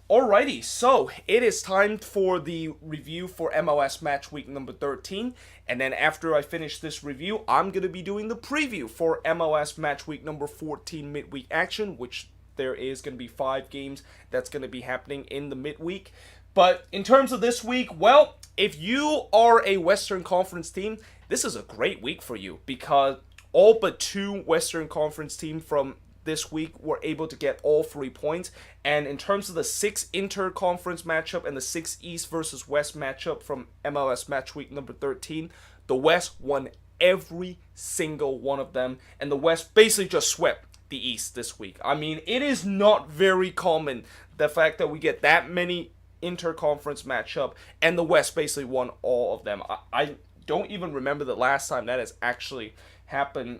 Alrighty, so it is time for the review for MLS Matchweek number 13. And then after I finish this review, I'm going to be doing the preview for MLS Matchweek number 14 midweek action, which there is going to be 5 games that's going to be happening in the midweek. But in terms of this week, well, if you are a Western Conference team, this is a great week for you because all but 2 Western Conference teams from this week were able to get all 3 points. And in terms of the 6 interconference matchup and the 6 East versus West matchup from MLS Matchweek number 13, the West won every single one of them, and the West basically just swept the East this week. I mean, it is not very common the fact that we get that many interconference matchup and the West basically won all of them. I don't even remember the last time that has actually happened,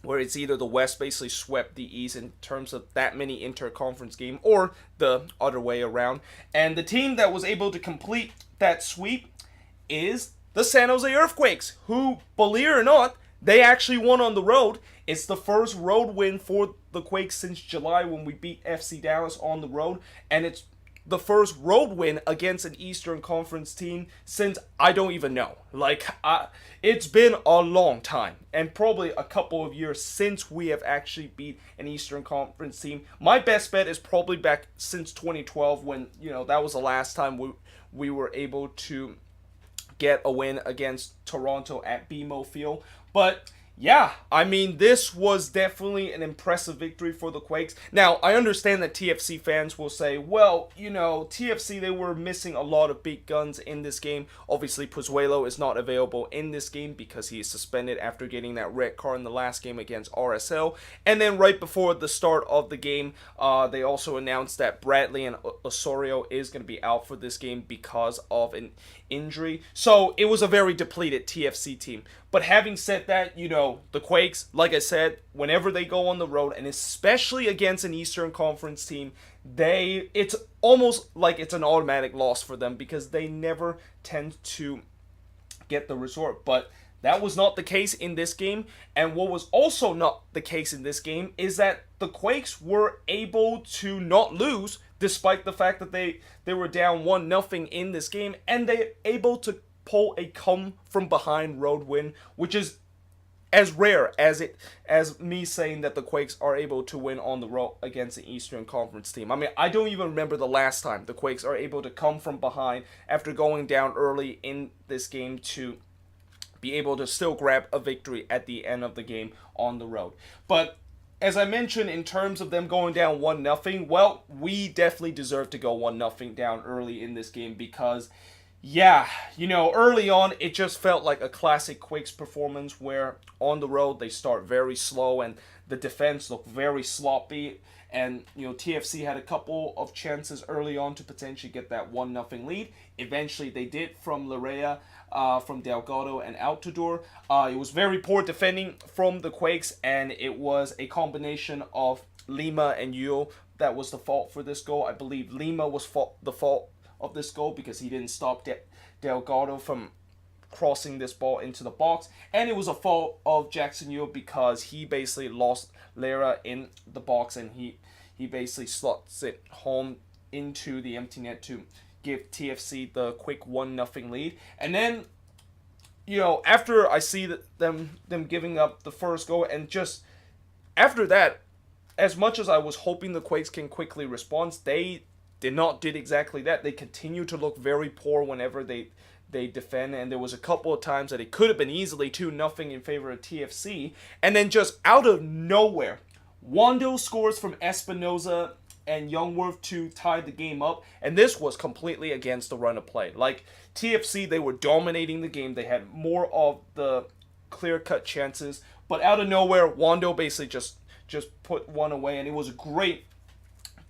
where it's either the West basically swept the East in terms of that many interconference game or the other way around. And the team that was able to complete that sweep is the San Jose Earthquakes, who, believe it or not, they actually won on the road. It's the first road win for the Quakes since July when we beat FC Dallas on the road, and it's the first road win against an Eastern Conference team since I don't even know. It's been a long time and probably a couple of years since we have actually beat an Eastern Conference team. My best bet is probably back since 2012 when, that was the last time we were able to get a win against Toronto at BMO Field. But yeah, I mean, this was definitely an impressive victory for the Quakes. Now, I understand that TFC fans will say, well, TFC, they were missing a lot of big guns in this game. Obviously, Pozuelo is not available in this game because he is suspended after getting that red card in the last game against RSL. And then right before the start of the game, they also announced that Bradley and Osorio is going to be out for this game because of an injury. So it was a very depleted TFC team. But having said that, the Quakes, like I said, whenever they go on the road, and especially against an Eastern Conference team, it's almost like it's an automatic loss for them because they never tend to get the result. But that was not the case in this game. And what was also not the case in this game is that the Quakes were able to not lose despite the fact that they were down 1-0 in this game, and they able to pull a come from behind road win, which is as rare as me saying that the Quakes are able to win on the road against an Eastern Conference team. I mean, I don't even remember the last time the Quakes are able to come from behind after going down early in this game to be able to still grab a victory at the end of the game on the road. But as I mentioned, in terms of them going down 1-0, well, we definitely deserve to go 1-0 down early in this game because, yeah, early on, it just felt like a classic Quakes performance where on the road they start very slow and the defense looked very sloppy. And, TFC had a couple of chances early on to potentially get that 1-0 lead. Eventually, they did from Larea, from Delgado and Altidore. It was very poor defending from the Quakes, and it was a combination of Lima and Yule that was the fault for this goal. I believe Lima was the fault of this goal because he didn't stop Delgado from crossing this ball into the box, and it was a fault of Jackson Yule because he basically lost Lera in the box, and he basically slots it home into the empty net to give TFC the quick 1-0 lead. And then, after I see them giving up the first goal, and just after that, as much as I was hoping the Quakes can quickly respond, they did not did exactly that. They continue to look very poor whenever they defend, and there was a couple of times that it could have been easily 2-0 in favor of TFC, and then just out of nowhere, Wando scores from Espinoza and Youngworth to tie the game up, and this was completely against the run of play. Like, TFC, they were dominating the game, they had more of the clear-cut chances, but out of nowhere, Wando basically just put one away, and it was a great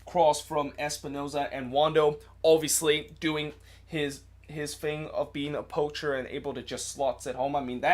cross from Espinoza, and Wando obviously doing his thing of being a poacher and able to just slots it home. I mean,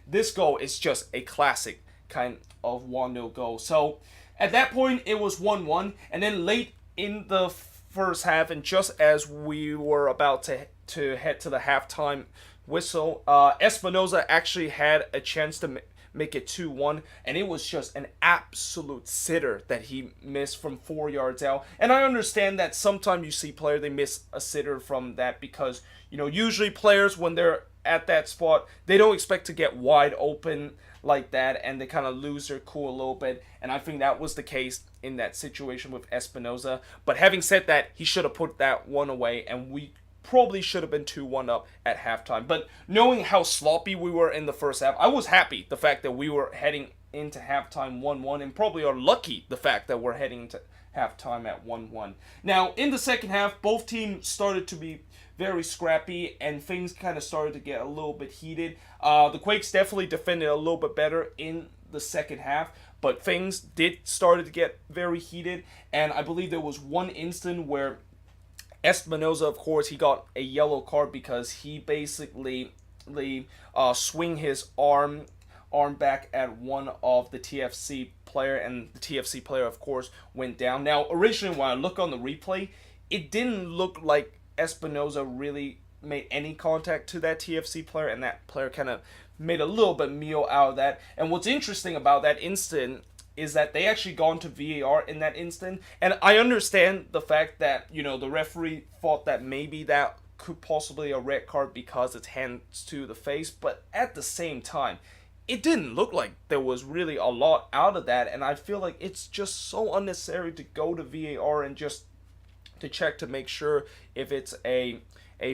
this goal is just a classic kind of Wando goal. So at that point it was 1-1, and then late in the first half, and just as we were about to head to the halftime whistle, Espinoza actually had a chance to make it 2-1, and it was just an absolute sitter that he missed from 4 yards out. And I understand that sometimes you see players, they miss a sitter from that because, usually players, when they're at that spot, they don't expect to get wide open like that, and they kind of lose their cool a little bit. And I think that was the case in that situation with Espinoza. But having said that, he should have put that one away, and we probably should have been 2-1 up at halftime. But knowing how sloppy we were in the first half, I was happy the fact that we were heading into halftime 1-1, and probably are lucky the fact that we're heading into halftime at 1-1. Now, in the second half, both teams started to be very scrappy, and things kind of started to get a little bit heated. The Quakes definitely defended a little bit better in the second half, but things did started to get very heated, and I believe there was one instant where Espinoza, of course, he got a yellow card because he basically swing his arm back at one of the TFC player, and the TFC player, of course, went down. Now, originally, when I look on the replay, it didn't look like Espinoza really made any contact to that TFC player, and that player kind of made a little bit meal out of that. And what's interesting about that instant is that they actually gone to VAR in that instant, and I understand the fact that, the referee thought that maybe that could possibly a red card because it's hands to the face, but at the same time, it didn't look like there was really a lot out of that, and I feel like it's just so unnecessary to go to VAR and just to check to make sure if it's a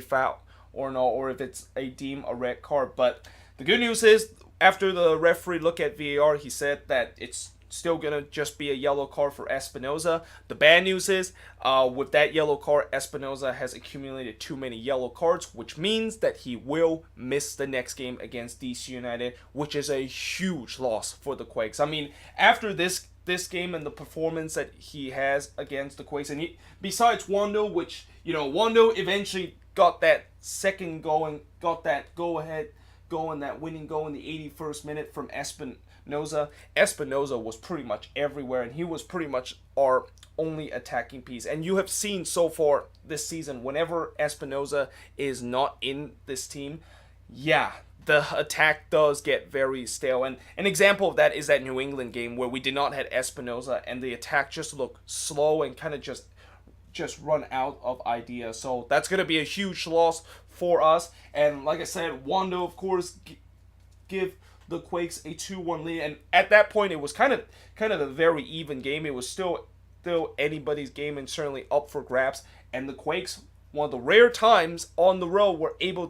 foul or not, or if it's a red card. But the good news is, after the referee looked at VAR, he said that it's still gonna just be a yellow card for Espinoza. The bad news is, with that yellow card, Espinoza has accumulated too many yellow cards, which means that he will miss the next game against DC United, which is a huge loss for the Quakes. I mean, after this game and the performance that he has against the Quakes, and besides Wando, which, Wando eventually got that second goal and got that go-ahead goal and that winning goal in the 81st minute from Espinoza. Espinoza was pretty much everywhere, and he was pretty much our only attacking piece. And you have seen so far this season, whenever Espinoza is not in this team, the attack does get very stale. And an example of that is that New England game where we did not have Espinoza, and the attack just looked slow and kind of just run out of ideas. So that's going to be a huge loss for us. And like I said, Wando, of course, give the Quakes a 2-1 lead, and at that point it was kind of a very even game. It was still anybody's game and certainly up for grabs, and the Quakes, one of the rare times on the road, were able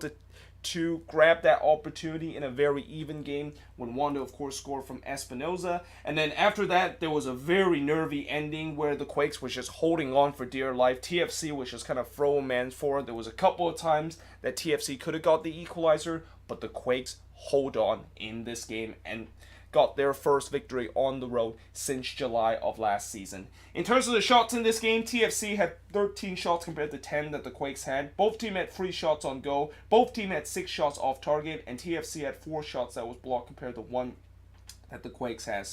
to grab that opportunity in a very even game when Wando, of course, scored from Espinoza. And then after that, there was a very nervy ending where the Quakes was just holding on for dear life. TFC was just kind of throwing man forward. There was a couple of times that TFC could have got the equalizer, but the Quakes hold on in this game and got their first victory on the road since July of last season. In terms of the shots in this game, TFC had 13 shots compared to 10 that the Quakes had. Both teams had 3 shots on goal. Both teams had 6 shots off target, and TFC had 4 shots that was blocked compared to 1 that the Quakes had.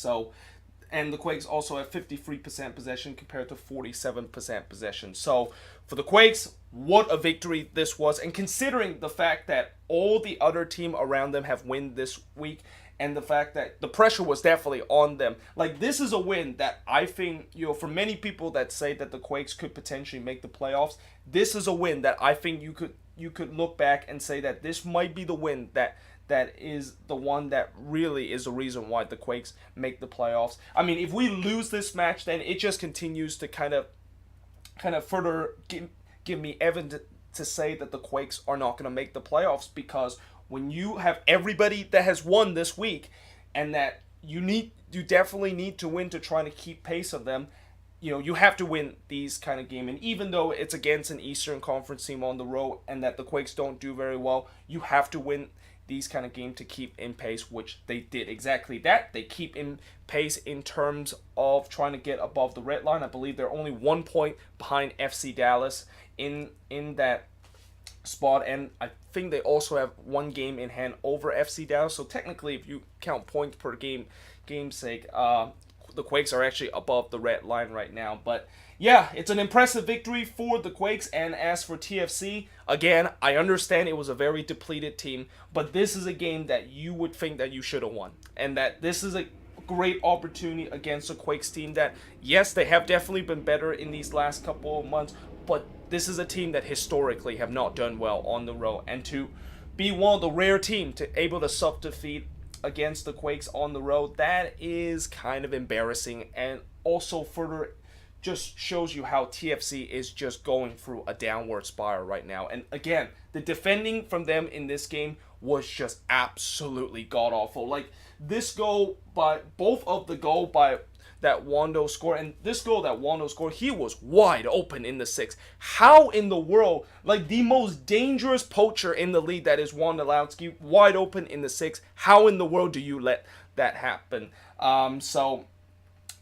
And the Quakes also have 53% possession compared to 47% possession. So for the Quakes, what a victory this was. And considering the fact that all the other team around them have won this week, and the fact that the pressure was definitely on them, like, this is a win that I think, for many people that say that the Quakes could potentially make the playoffs, this is a win that I think you could look back and say that this might be the win that is the one that really is the reason why the Quakes make the playoffs. I mean, if we lose this match, then it just continues to kind of further give me evidence to say that the Quakes are not going to make the playoffs, because when you have everybody that has won this week, and that you definitely need to win to try to keep pace of them, you have to win these kind of games. And even though it's against an Eastern Conference team on the road and that the Quakes don't do very well, you have to win these kind of games to keep in pace, which they did exactly that. They keep in pace in terms of trying to get above the red line. I believe they're only 1 point behind FC Dallas in that spot, and I think they also have 1 game in hand over FC Dallas. So technically, if you count points per game sake, the Quakes are actually above the red line right now. But yeah, it's an impressive victory for the Quakes. And as for TFC, again, I understand it was a very depleted team, but this is a game that you would think that you should have won. And that this is a great opportunity against a Quakes team that, yes, they have definitely been better in these last couple of months, but this is a team that historically have not done well on the road. And to be one of the rare teams to able to sub defeat against the Quakes on the road, that is kind of embarrassing, and also further just shows you how TFC is just going through a downward spiral right now. And again, the defending from them in this game was just absolutely god awful. Like this goal by both of the goal by that Wando scored, and this goal that Wando scored, he was wide open in the 6. How in the world, like the most dangerous poacher in the league that is Wondolowski, wide open in the 6, how in the world do you let that happen? So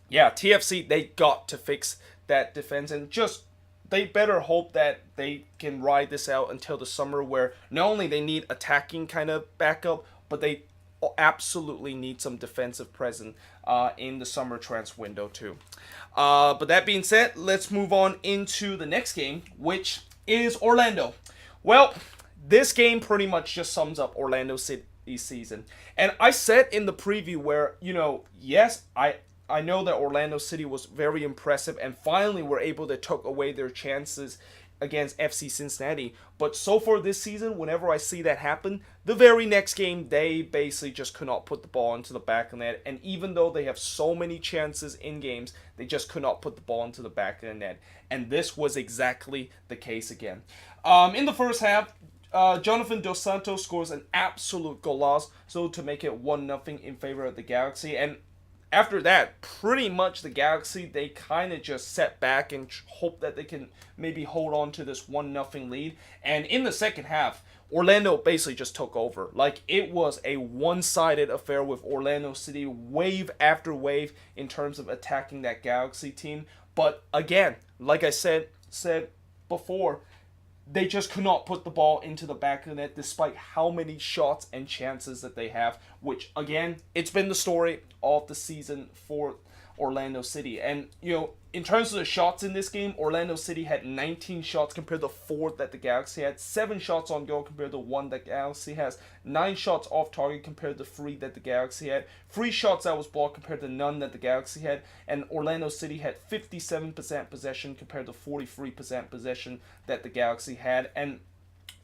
yeah, TFC, they got to fix that defense, and just they better hope that they can ride this out until the summer, where not only they need attacking kind of backup, but they absolutely need some defensive presence in the summer transfer window too. But that being said, let's move on into the next game, which is Orlando. Well, this game pretty much just sums up Orlando City's season. And I said in the preview where, yes, I know that Orlando City was very impressive and finally were able to take away their chances against FC Cincinnati. But so far this season, whenever I see that happen, the very next game, they basically just could not put the ball into the back of the net. And even though they have so many chances in games, they just could not put the ball into the back of the net. And this was exactly the case again. In the first half, Jonathan Dos Santos scores an absolute golazo to make it 1-0 in favor of the Galaxy. And after that, pretty much the Galaxy, they kind of just sat back and hope that they can maybe hold on to this 1-0 lead. And in the second half, Orlando basically just took over. Like, it was a one-sided affair with Orlando City, wave after wave, in terms of attacking that Galaxy team. But again, like I said before, they just could not put the ball into the back of the net despite how many shots and chances that they have, which, again, it's been the story of the season for Orlando City. And, in terms of the shots in this game, Orlando City had 19 shots compared to 4 that the Galaxy had, 7 shots on goal compared to 1 that the Galaxy has, 9 shots off target compared to 3 that the Galaxy had, 3 shots that was blocked compared to none that the Galaxy had, and Orlando City had 57% possession compared to 43% possession that the Galaxy had. And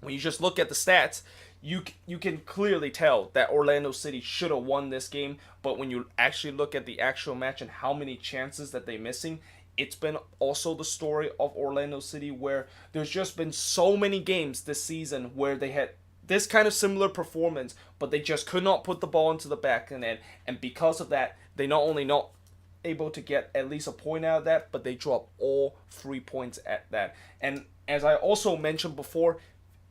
when you just look at the stats, you can clearly tell that Orlando City should have won this game, but when you actually look at the actual match and how many chances that they're missing, it's been also the story of Orlando City where there's just been so many games this season where they had this kind of similar performance, but they just could not put the ball into the back of the net, and because of that, they not only not able to get at least a point out of that, but they drop all 3 points at that. And as I also mentioned before,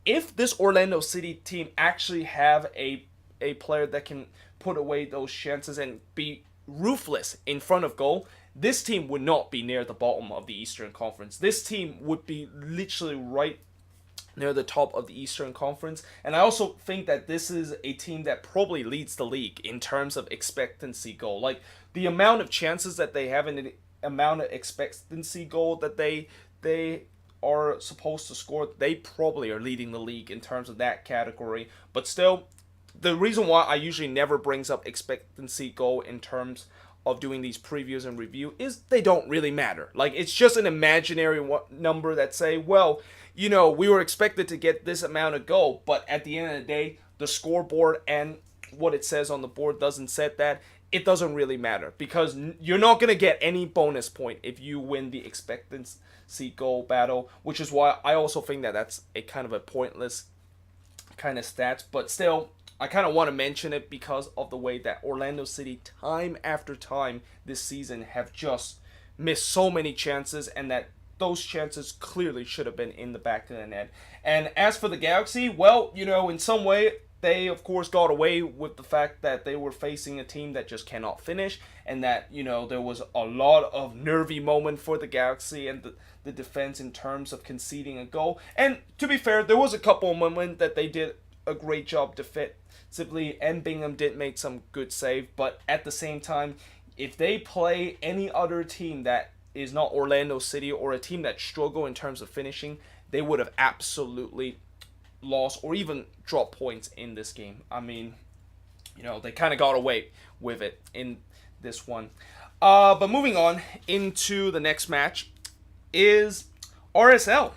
if this Orlando City team actually have a player that can put away those chances and be ruthless in front of goal, this team would not be near the bottom of the Eastern Conference. This team would be literally right near the top of the Eastern Conference. And I also think that this is a team that probably leads the league in terms of expectancy goal. Like, the amount of chances that they have and the amount of expectancy goal that they are supposed to score, they probably are leading the league in terms of that category. But still, the reason why I usually never brings up expectancy goal in terms of doing these previews and review is they don't really matter. Like, it's just an imaginary number that say, well, we were expected to get this amount of goal, but at the end of the day, the scoreboard and what it says on the board doesn't set that. It doesn't really matter because you're not going to get any bonus point if you win the expectancy goal battle, which is why I also think that that's a kind of a pointless kind of stats. But still, I kind of want to mention it because of the way that Orlando City time after time this season have just missed so many chances, and that those chances clearly should have been in the back of the net. And as for the Galaxy, well, in some way, they, of course, got away with the fact that they were facing a team that just cannot finish, and that, there was a lot of nervy moment for the Galaxy and the defense in terms of conceding a goal. And to be fair, there was a couple of moments that they did a great job defensively, and Bingham did make some good save, but at the same time, if they play any other team that is not Orlando City or a team that struggle in terms of finishing, they would have absolutely lost or even dropped points in this game. I mean, they kind of got away with it in this one. But moving on into the next match is RSL.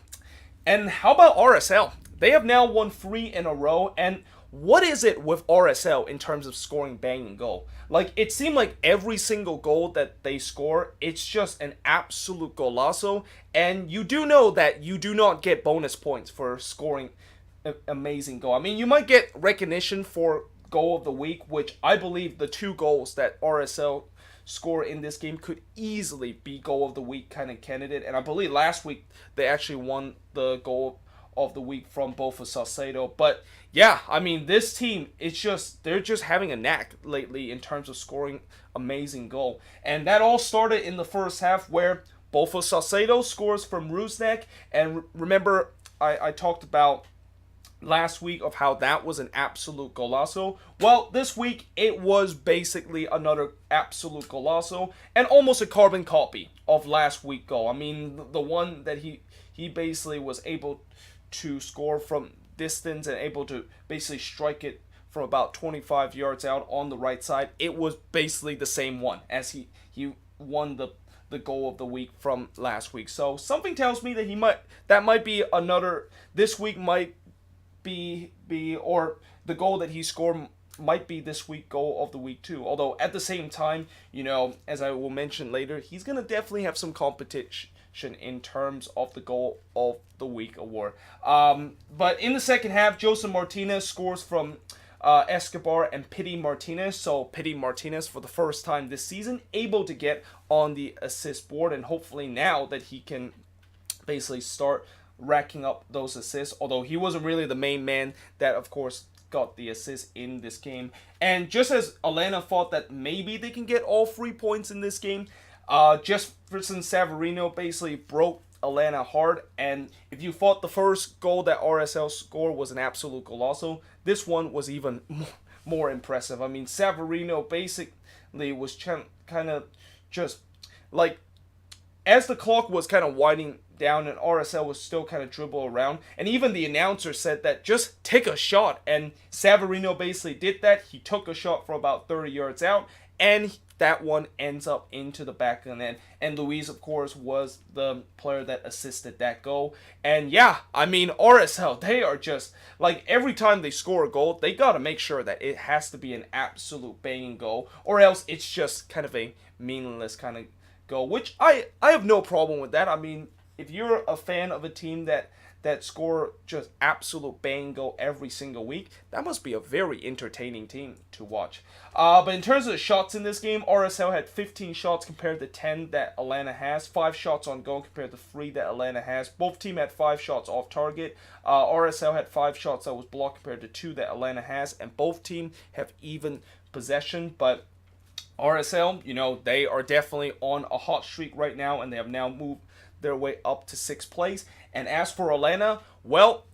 And how about RSL? They have now won 3 in a row, and what is it with RSL in terms of scoring banging goal? Like, it seemed like every single goal that they score, it's just an absolute golazo, and you do know that you do not get bonus points for scoring an amazing goal. I mean, you might get recognition for goal of the week, which I believe the 2 goals that RSL score in this game could easily be goal of the week kind of candidate, and I believe last week they actually won the goal of the week from both of Salcedo. But yeah, I mean, this team, they're just having a knack lately in terms of scoring amazing goal. And that all started in the first half where both of Salcedo scores from Rusnak. And remember, I talked about last week of how that was an absolute golazo. Well, this week it was basically another absolute golazo and almost a carbon copy of last week's goal. I mean, the one that he basically was able to score from distance and able to basically strike it from about 25 yards out on the right side. It was basically the same one as he won the goal of the week from last week. So something tells me that that might be another, this week might be or the goal that he scored might be this week goal of the week too. Although at the same time, as I will mention later, he's going to definitely have some competition in terms of the goal of the week award. But in the second half, Joseph Martinez scores from Escobar and Pity Martinez. So Pity Martinez, for the first time this season, able to get on the assist board, and hopefully now that he can basically start racking up those assists, although he wasn't really the main man that, of course, got the assist in this game. And just as Atlanta thought that maybe they can get all 3 points in this game, Jefferson Savarino basically broke Atlanta hard. And if you thought the first goal that RSL scored was an absolute golazo, this one was even more impressive. I mean, Savarino basically was kind of just like, as the clock was kind of winding down and RSL was still kind of dribble around, and even the announcer said that just take a shot, and Savarino basically did that. He took a shot from about 30 yards out, and that one ends up into the back of the net. And Luis, of course, was the player that assisted that goal. And yeah, I mean, RSL, they are just, like, every time they score a goal, they got to make sure that it has to be an absolute banging goal, or else it's just kind of a meaningless kind of goal, which I have no problem with that. I mean, if you're a fan of a team that score just absolute bang goal every single week, that must be a very entertaining team to watch. But in terms of the shots in this game, RSL had 15 shots compared to 10 that Atlanta has. 5 shots on goal compared to 3 that Atlanta has. Both teams had 5 shots off target. RSL had 5 shots that was blocked compared to 2 that Atlanta has. And both teams have even possession. But RSL, they are definitely on a hot streak right now, and they have now moved their way up to 6th place. And as for Atlanta, well,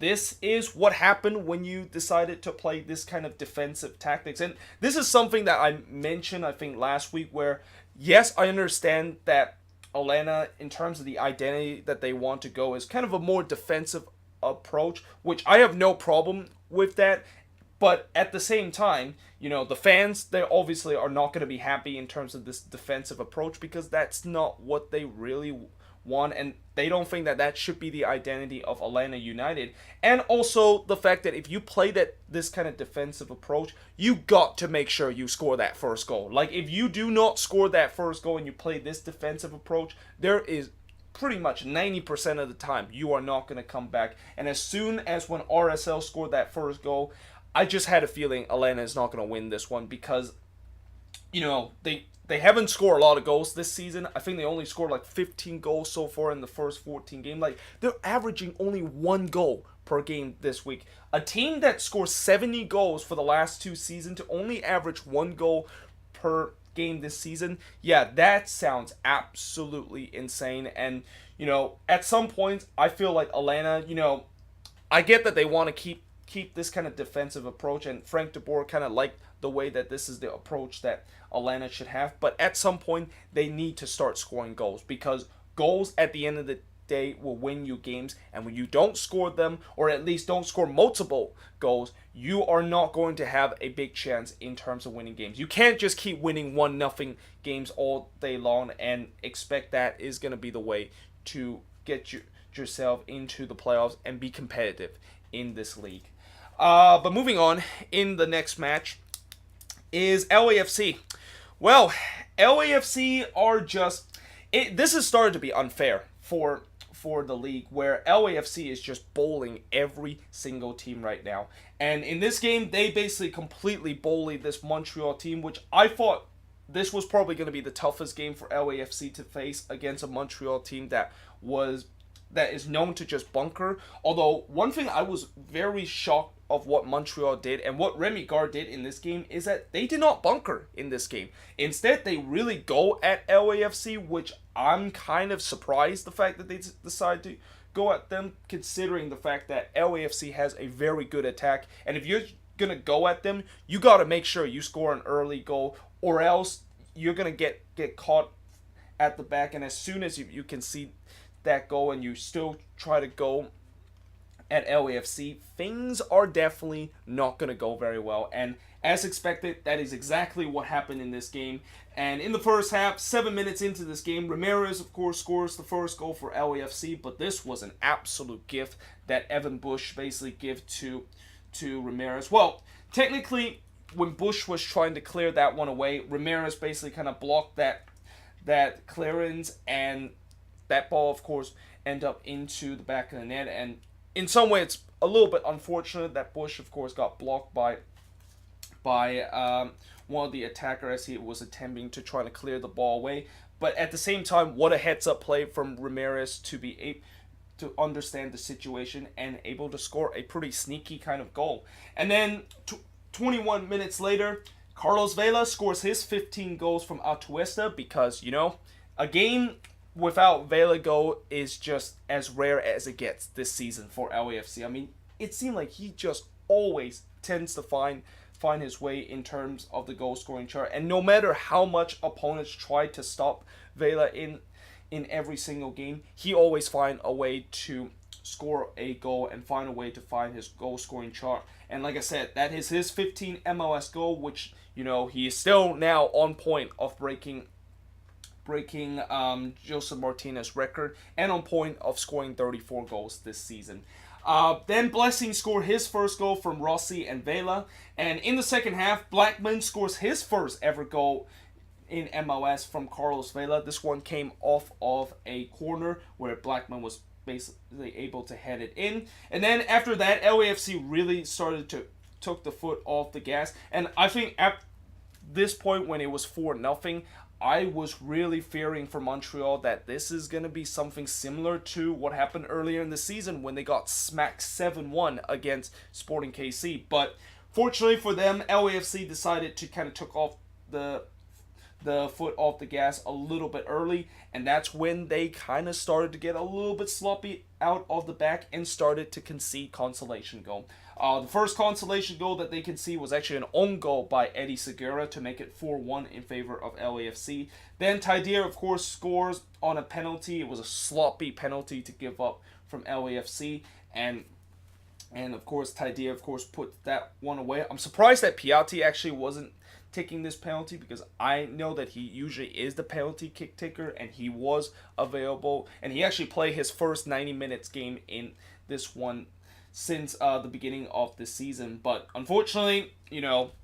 this is what happened when you decided to play this kind of defensive tactics. And this is something that I mentioned, I think, last week, where, yes, I understand that Atlanta, in terms of the identity that they want to go, is kind of a more defensive approach, which I have no problem with that. But at the same time, the fans, they obviously are not going to be happy in terms of this defensive approach, because that's not what they really want, and they don't think that should be the identity of Atlanta United. And also the fact that if you play this kind of defensive approach, you got to make sure you score that first goal. Like, if you do not score that first goal and you play this defensive approach, there is pretty much 90% of the time you are not going to come back. And as soon as when RSL scored that first goal, I just had a feeling Atlanta is not going to win this one, because they haven't scored a lot of goals this season. I think they only scored like 15 goals so far in the first 14 games. Like, they're averaging only 1 goal per game this week. A team that scores 70 goals for the last 2 seasons to only average 1 goal per game this season, yeah, that sounds absolutely insane. And, at some point, I feel like Atlanta, I get that they want to keep keep this kind of defensive approach, and Frank de Boer kind of liked the way that this is the approach that Atlanta should have. But at some point, they need to start scoring goals, because goals at the end of the day will win you games, and when you don't score them, or at least don't score multiple goals, you are not going to have a big chance in terms of winning games. You can't just keep winning 1-0 games all day long and expect that is going to be the way to get yourself into the playoffs and be competitive in this league. But moving on, in the next match is LAFC. Well, LAFC are just... this has started to be unfair for the league, where LAFC is just bowling every single team right now. And in this game, they basically completely bullied this Montreal team, which I thought this was probably going to be the toughest game for LAFC to face against a Montreal team that is known to just bunker. Although, one thing I was very shocked of what Montreal did and what Remy Gard did in this game is that they did not bunker in this game. Instead, they really go at LAFC, which I'm kind of surprised the fact that they decide to go at them, considering the fact that LAFC has a very good attack. And if you're going to go at them, you got to make sure you score an early goal, or else you're going to get caught at the back. And as soon as you can see that goal and you still try to go at LAFC, things are definitely not going to go very well. And as expected, that is exactly what happened in this game. And in the first half, 7 minutes into this game, Ramirez, of course, scores the first goal for LAFC. But this was an absolute gift that Evan Bush basically gave to Ramirez. Well, technically, when Bush was trying to clear that one away, Ramirez basically kind of blocked that clearance, and that ball, of course, ended up into the back of the net. And in some way, it's a little bit unfortunate that Bush, of course, got blocked by one of the attackers as he was attempting to try to clear the ball away. But at the same time, what a heads-up play from Ramirez to be able to understand the situation and able to score a pretty sneaky kind of goal. And then 21 minutes later, Carlos Vela scores his 15 goals from Atuesta, because, a game without Vela goal is just as rare as it gets this season for LAFC. I mean, it seemed like he just always tends to find his way in terms of the goal scoring chart, and no matter how much opponents try to stop Vela in every single game, he always find a way to score a goal and find a way to find his goal scoring chart. And like I said, that is his 15th MLS goal, which he is still now on point of breaking Joseph Martinez's record, and on point of scoring 34 goals this season. Then Blessing scored his first goal from Rossi and Vela. And in the second half, Blackman scores his first ever goal in MLS from Carlos Vela. This one came off of a corner where Blackman was basically able to head it in. And then after that, LAFC really started to took the foot off the gas. And I think at this point, when it was 4-0, I was really fearing for Montreal that this is going to be something similar to what happened earlier in the season when they got smacked 7-1 against Sporting KC. But fortunately for them, LAFC decided to kind of took off the foot off the gas a little bit early, and that's when they kind of started to get a little bit sloppy out of the back and started to concede consolation goal. The first consolation goal that they conceded was actually an own goal by Eddie Segura to make it 4-1 in favor of LAFC. Then Taidier, of course, scores on a penalty. It was a sloppy penalty to give up from LAFC, and of course Taidier, of course, put that one away. I'm surprised that Piatti actually wasn't taking this penalty, because I know that he usually is the penalty kick taker, and he was available, and he actually played his first 90 minutes game in this one since the beginning of the season. But unfortunately,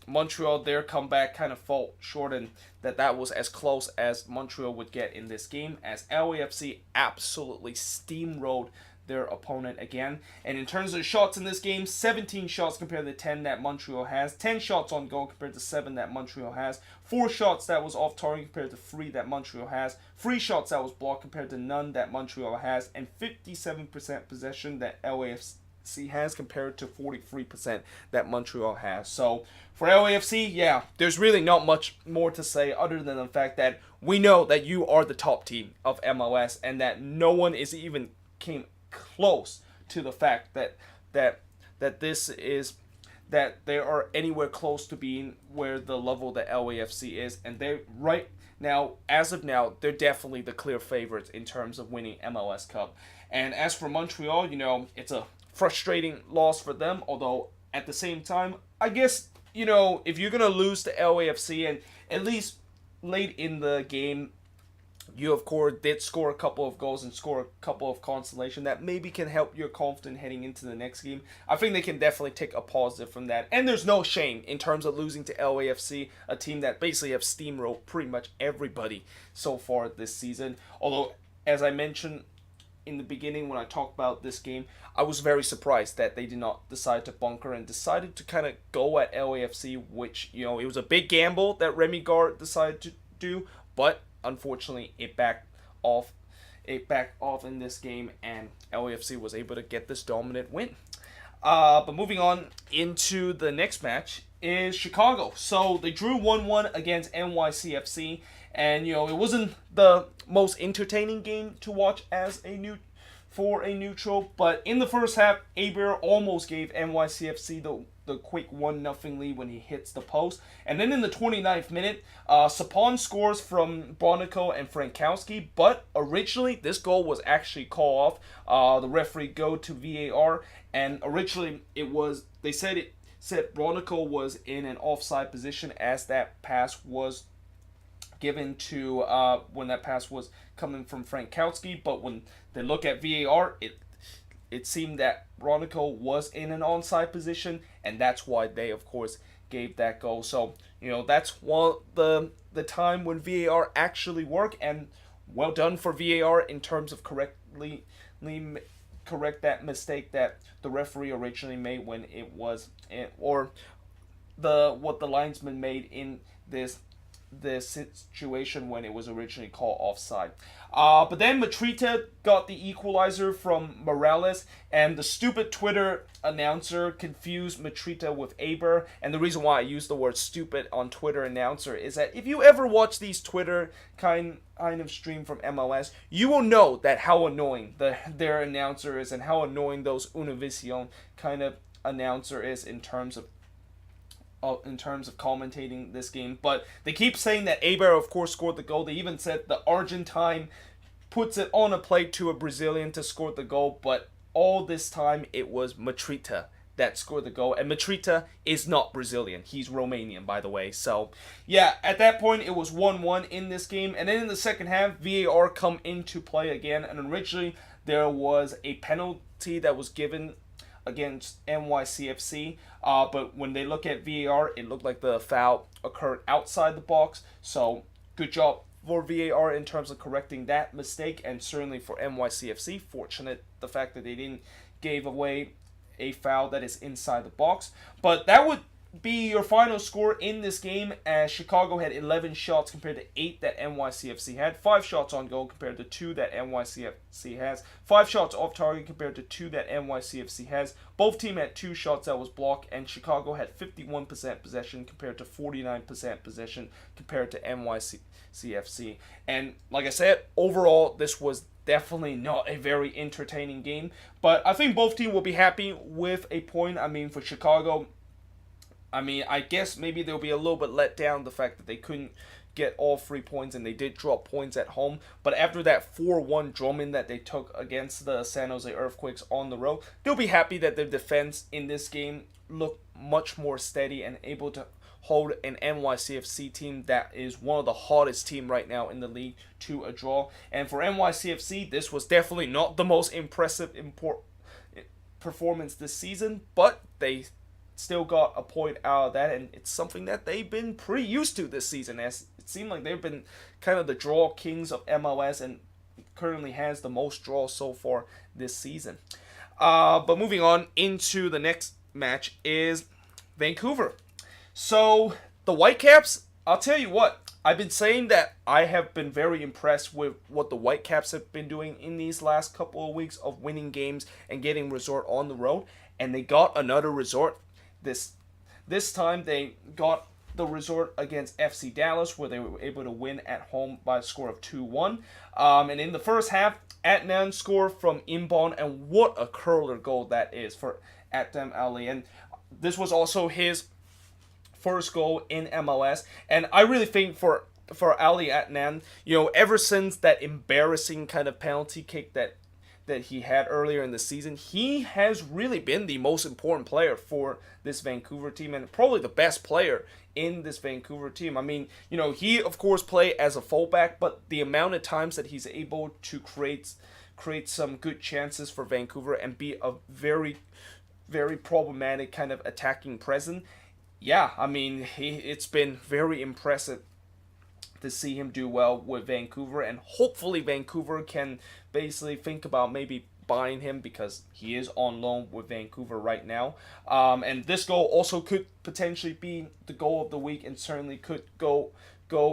Montreal, their comeback kind of fell short, and that was as close as Montreal would get in this game, as LAFC absolutely steamrolled their opponent again. And in terms of shots in this game, 17 shots compared to 10 that Montreal has, 10 shots on goal compared to 7 that Montreal has, 4 shots that was off target compared to 3 that Montreal has, 3 shots that was blocked compared to none that Montreal has, and 57% possession that LAFC has compared to 43% that Montreal has. So for LAFC, yeah, there's really not much more to say other than the fact that we know that you are the top team of MLS, and that no one is even came close to the fact that that that they are anywhere close to being where the level that LAFC is, and they right now, as of now, they're definitely the clear favorites in terms of winning MLS Cup. And as for Montreal, it's a frustrating loss for them, although at the same time, I guess, if you're going to lose to LAFC, and at least late in the game, you, of course, did score a couple of goals and score a couple of consolation that maybe can help your confidence heading into the next game. I think they can definitely take a positive from that. And there's no shame in terms of losing to LAFC, a team that basically have steamrolled pretty much everybody so far this season. Although, as I mentioned in the beginning when I talked about this game, I was very surprised that they did not decide to bunker and decided to kind of go at LAFC, which, it was a big gamble that Remy Gard decided to do, but unfortunately, it backed off in this game, and LAFC was able to get this dominant win. But moving on into the next match is Chicago. So they drew 1-1 against NYCFC, and it wasn't the most entertaining game to watch for a neutral, but in the first half, Aber almost gave NYCFC the quick 1-0 lead when he hits the post. And then in the 29th minute, Sapon scores from Bronico and Frankowski, but originally this goal was actually called off. The referee go to VAR, and originally they said Bronico was in an offside position as that pass was given to when that pass was coming from Frankowski, but when they look at VAR, it seemed that Bronico was in an onside position, and that's why they, of course, gave that goal. So, that's one the time when VAR actually work, and well done for VAR in terms of correct that mistake that the referee originally made when it was, or what the linesman made in this situation when it was originally called offside. But then Matrita got the equalizer from Morales, and the stupid Twitter announcer confused Matrita with Aber. And the reason why I use the word stupid on Twitter announcer is that if you ever watch these Twitter kind of stream from MLS, you will know that how annoying their announcer is, and how annoying those Univision kind of announcer is in terms of commentating this game. But they keep saying that Aber, of course, scored the goal. They even said the Argentine puts it on a plate to a Brazilian to score the goal, but all this time it was Matrita that scored the goal, and Matrita is not Brazilian. He's Romanian, by the way. So, yeah, at that point it was 1-1 in this game, and then in the second half, VAR come into play again, and originally there was a penalty that was given against NYCFC, but when they look at VAR, it looked like the foul occurred outside the box. So good job for VAR in terms of correcting that mistake, and certainly for NYCFC, fortunate the fact that they didn't give away a foul that is inside the box. But that would be your final score in this game, as Chicago had 11 shots compared to 8 that NYCFC had, 5 shots on goal compared to 2 that NYCFC has, 5 shots off target compared to 2 that NYCFC has. Both teams had 2 shots that was blocked, and Chicago had 51% possession compared to 49% possession compared to NYCFC. And like I said, overall, this was definitely not a very entertaining game, but I think both teams will be happy with a point. I mean, for Chicago, I guess maybe they'll be a little bit let down the fact that they couldn't get all 3 points, and they did drop points at home. But after that 4-1 drumming that they took against the San Jose Earthquakes on the road, they'll be happy that their defense in this game looked much more steady and able to hold an NYCFC team that is one of the hottest team right now in the league to a draw. And for NYCFC, this was definitely not the most impressive performance this season, but they still got a point out of that, and it's something that they've been pretty used to this season, as it seemed like they've been kind of the draw kings of MLS and currently has the most draws so far this season. But moving on into the next match is Vancouver. So the Whitecaps, I'll tell you what, I've been saying that I have been very impressed with what the Whitecaps have been doing in these last couple of weeks of winning games and getting resort on the road, and they got another resort. This time they got the resort against FC Dallas, where they were able to win at home by a score of 2-1. And in the first half, Adnan scored from inbound, and what a curler goal that is for Adnan Ali. And this was also his first goal in MLS. And I really think for Ali Adnan, ever since that embarrassing kind of penalty kick that he had earlier in the season, he has really been the most important player for this Vancouver team, and probably the best player in this Vancouver team. I mean, he of course play as a fullback, but the amount of times that he's able to create some good chances for Vancouver and be a very, very problematic kind of attacking presence. Yeah, I mean, it's been very impressive to see him do well with Vancouver, and hopefully Vancouver can basically think about maybe buying him, because he is on loan with Vancouver right now. And this goal also could potentially be the goal of the week, and certainly could go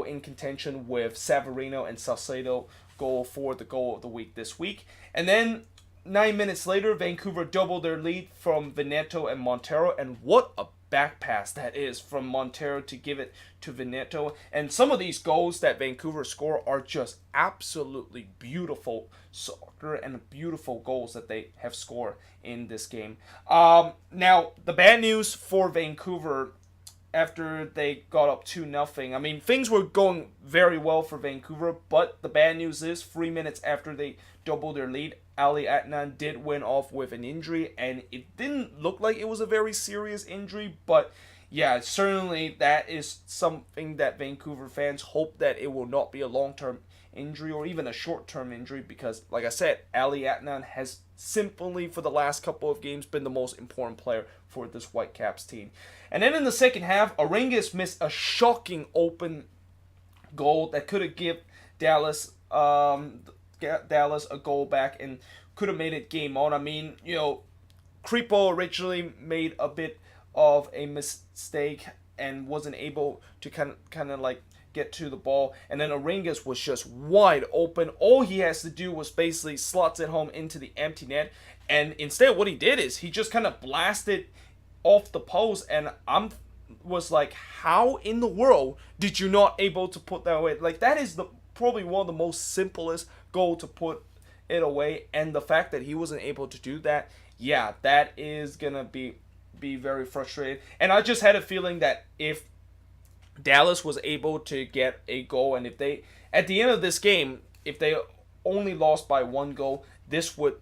in contention with Severino and Salcedo goal for the goal of the week this week. And then 9 minutes later, Vancouver doubled their lead from Veneto and Montreal, and what a back pass that is from Montero to give it to Veneto. And some of these goals that Vancouver score are just absolutely beautiful soccer and beautiful goals that they have scored in this game. Now, the bad news for Vancouver after they got up 2-0. I mean, things were going very well for Vancouver, but the bad news is 3 minutes after they doubled their lead, Ali Adnan did went off with an injury, and it didn't look like it was a very serious injury, but yeah, certainly that is something that Vancouver fans hope that it will not be a long-term injury or even a short-term injury, because, like I said, Ali Adnan has simply, for the last couple of games, been the most important player for this Whitecaps team. And then in the second half, Arangues missed a shocking open goal that could have given Dallas a goal back and could have made it game on. I mean, Creepo originally made a bit of a mistake and wasn't able to kind of like get to the ball, and then Arangues was just wide open. All he has to do was basically slots it home into the empty net, and instead what he did is he just kind of blasted off the post, and was like, how in the world did you not able to put that away? Like, that is probably one of the most simplest goal to put it away, and the fact that he wasn't able to do that, yeah, that is gonna be very frustrating. And I just had a feeling that if Dallas was able to get a goal, and if they, at the end of this game, if they only lost by one goal, this would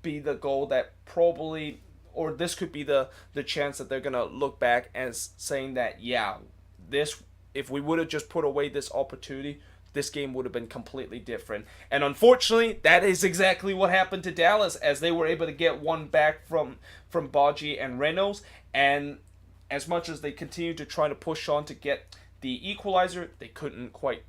be the goal that probably, or this could be the chance that they're gonna look back as saying that, yeah, this, if we would have just put away this opportunity, this game would have been completely different. And unfortunately, that is exactly what happened to Dallas, as they were able to get one back from Baji and Reynolds. And as much as they continued to try to push on to get the equalizer, they couldn't quite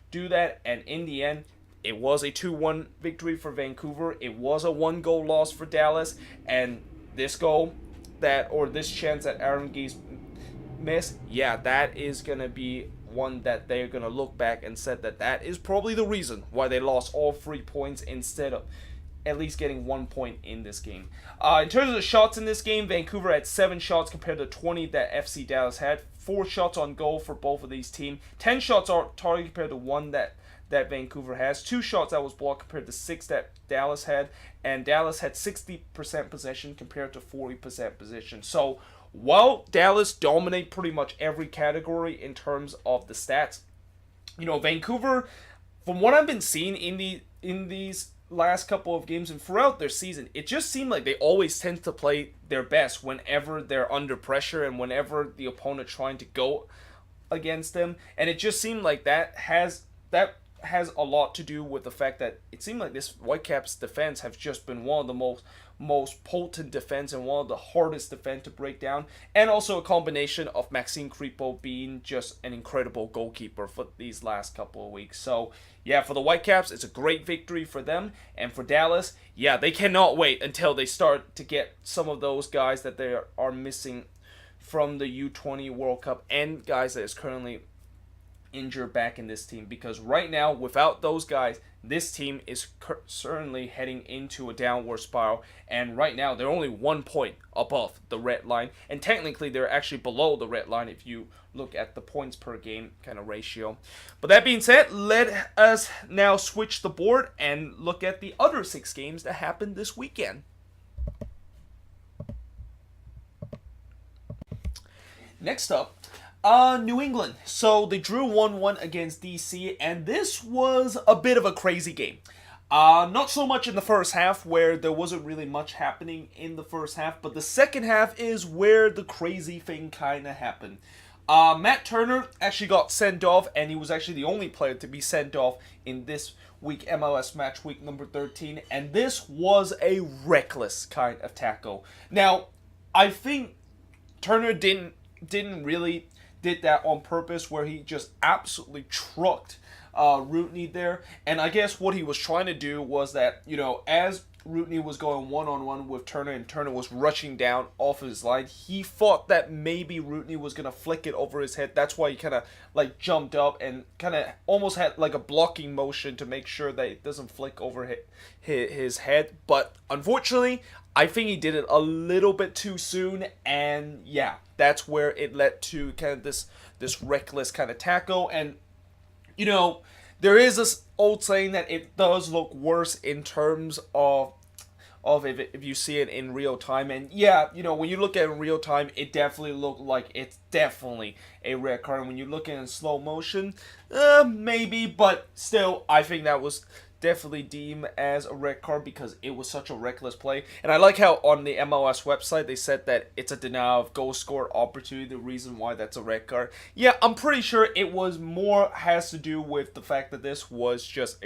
do that. And in the end, it was a 2-1 victory for Vancouver. It was a 1-goal loss for Dallas. And this goal this chance that Arangues missed, yeah, that is going to be one that they're going to look back and said that is probably the reason why they lost all 3 points instead of at least getting 1 point in this game. In terms of the shots in this game, Vancouver had 7 shots compared to 20 that FC Dallas had. 4 shots on goal for both of these teams. 10 shots on target compared to 1 that Vancouver has. 2 shots that was blocked compared to 6 that Dallas had. And Dallas had 60% possession compared to 40% possession. So while Dallas dominate pretty much every category in terms of the stats, Vancouver, from what I've been seeing in these last couple of games and throughout their season, it just seemed like they always tend to play their best whenever they're under pressure and whenever the opponent trying to go against them. And it just seemed like that has a lot to do with the fact that it seemed like this Whitecaps defense have just been one of the most potent defense and one of the hardest defense to break down, and also a combination of Maxime Creepo being just an incredible goalkeeper for these last couple of weeks. So yeah, for the Whitecaps, it's a great victory for them, and for Dallas, yeah, they cannot wait until they start to get some of those guys that they are missing from the U20 World Cup and guys that is currently injured back in this team, because right now, without those guys, this team is certainly heading into a downward spiral. And right now, they're only 1 point above the red line. And technically, they're actually below the red line if you look at the points per game kind of ratio. But that being said, let us now switch the board and look at the other 6 games that happened this weekend. Next up, New England. So they drew 1-1 against DC, and this was a bit of a crazy game. Not so much in the first half, where there wasn't really much happening in the first half, but the second half is where the crazy thing kind of happened. Matt Turner actually got sent off, and he was actually the only player to be sent off in this week, MLS Matchweek number 13, and this was a reckless kind of tackle. Now, I think Turner didn't really did that on purpose, where he just absolutely trucked Rootney there. And I guess what he was trying to do was that, as Rootney was going one-on-one with Turner and Turner was rushing down off his line, he thought that maybe Rootney was going to flick it over his head. That's why he kind of jumped up and kind of almost had like a blocking motion to make sure that it doesn't flick over his head. But unfortunately, I think he did it a little bit too soon, and yeah, that's where it led to kind of this reckless kind of tackle. And there is this old saying that it does look worse in terms of if you see it in real time. And yeah, when you look at it in real time, it definitely looked like it's definitely a red card. And when you look at it in slow motion, maybe, but still, I think that was definitely deemed as a red card because it was such a reckless play. And I like how on the MLS website they said that it's a denial of goal scored opportunity, the reason why that's a red card. Yeah, I'm pretty sure it was more has to do with the fact that this was just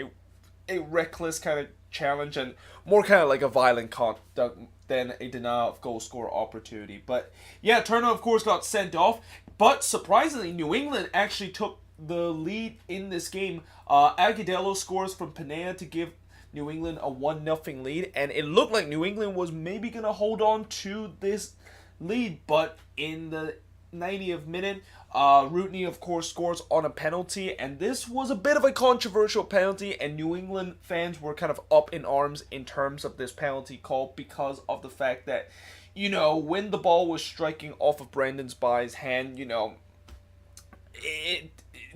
a reckless kind of challenge and more kind of like a violent conduct than a denial of goal score opportunity. But yeah, Turner of course got sent off, but surprisingly New England actually took the lead in this game. Agudelo scores from Pineda to give New England a 1-0 lead, and it looked like New England was maybe going to hold on to this lead, but in the 90th minute, Rootney of course scores on a penalty, and this was a bit of a controversial penalty, and New England fans were kind of up in arms in terms of this penalty call because of the fact that, when the ball was striking off of Brandon Spy's hand, it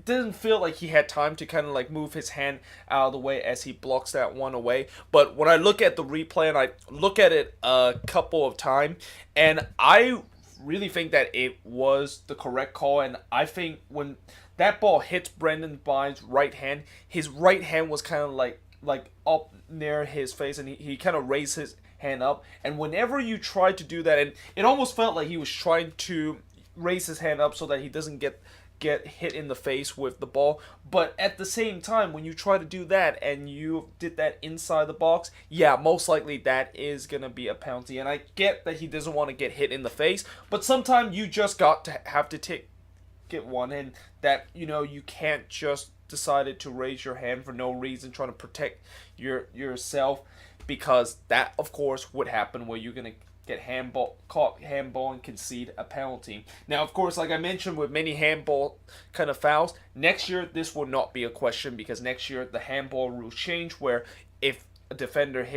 didn't feel like he had time to kind of move his hand out of the way as he blocks that one away. But when I look at the replay and I look at it a couple of times, and I really think that it was the correct call. And I think when that ball hits Brandon Spy's right hand, his right hand was kind of like up near his face, and he kind of raised his hand up. And whenever you try to do that, and it almost felt like he was trying to raise his hand up so that he doesn't get hit in the face with the ball. But at the same time, when you try to do that and you did that inside the box, yeah, most likely that is going to be a penalty. And I get that he doesn't want to get hit in the face, but sometimes you just got to have to get one, and that, you can't just decide to raise your hand for no reason, trying to protect yourself, because that, of course, would happen where you're going to get caught handball and concede a penalty. Now, of course, like I mentioned, with many handball kind of fouls, next year this will not be a question, because next year the handball rules change, where if a defender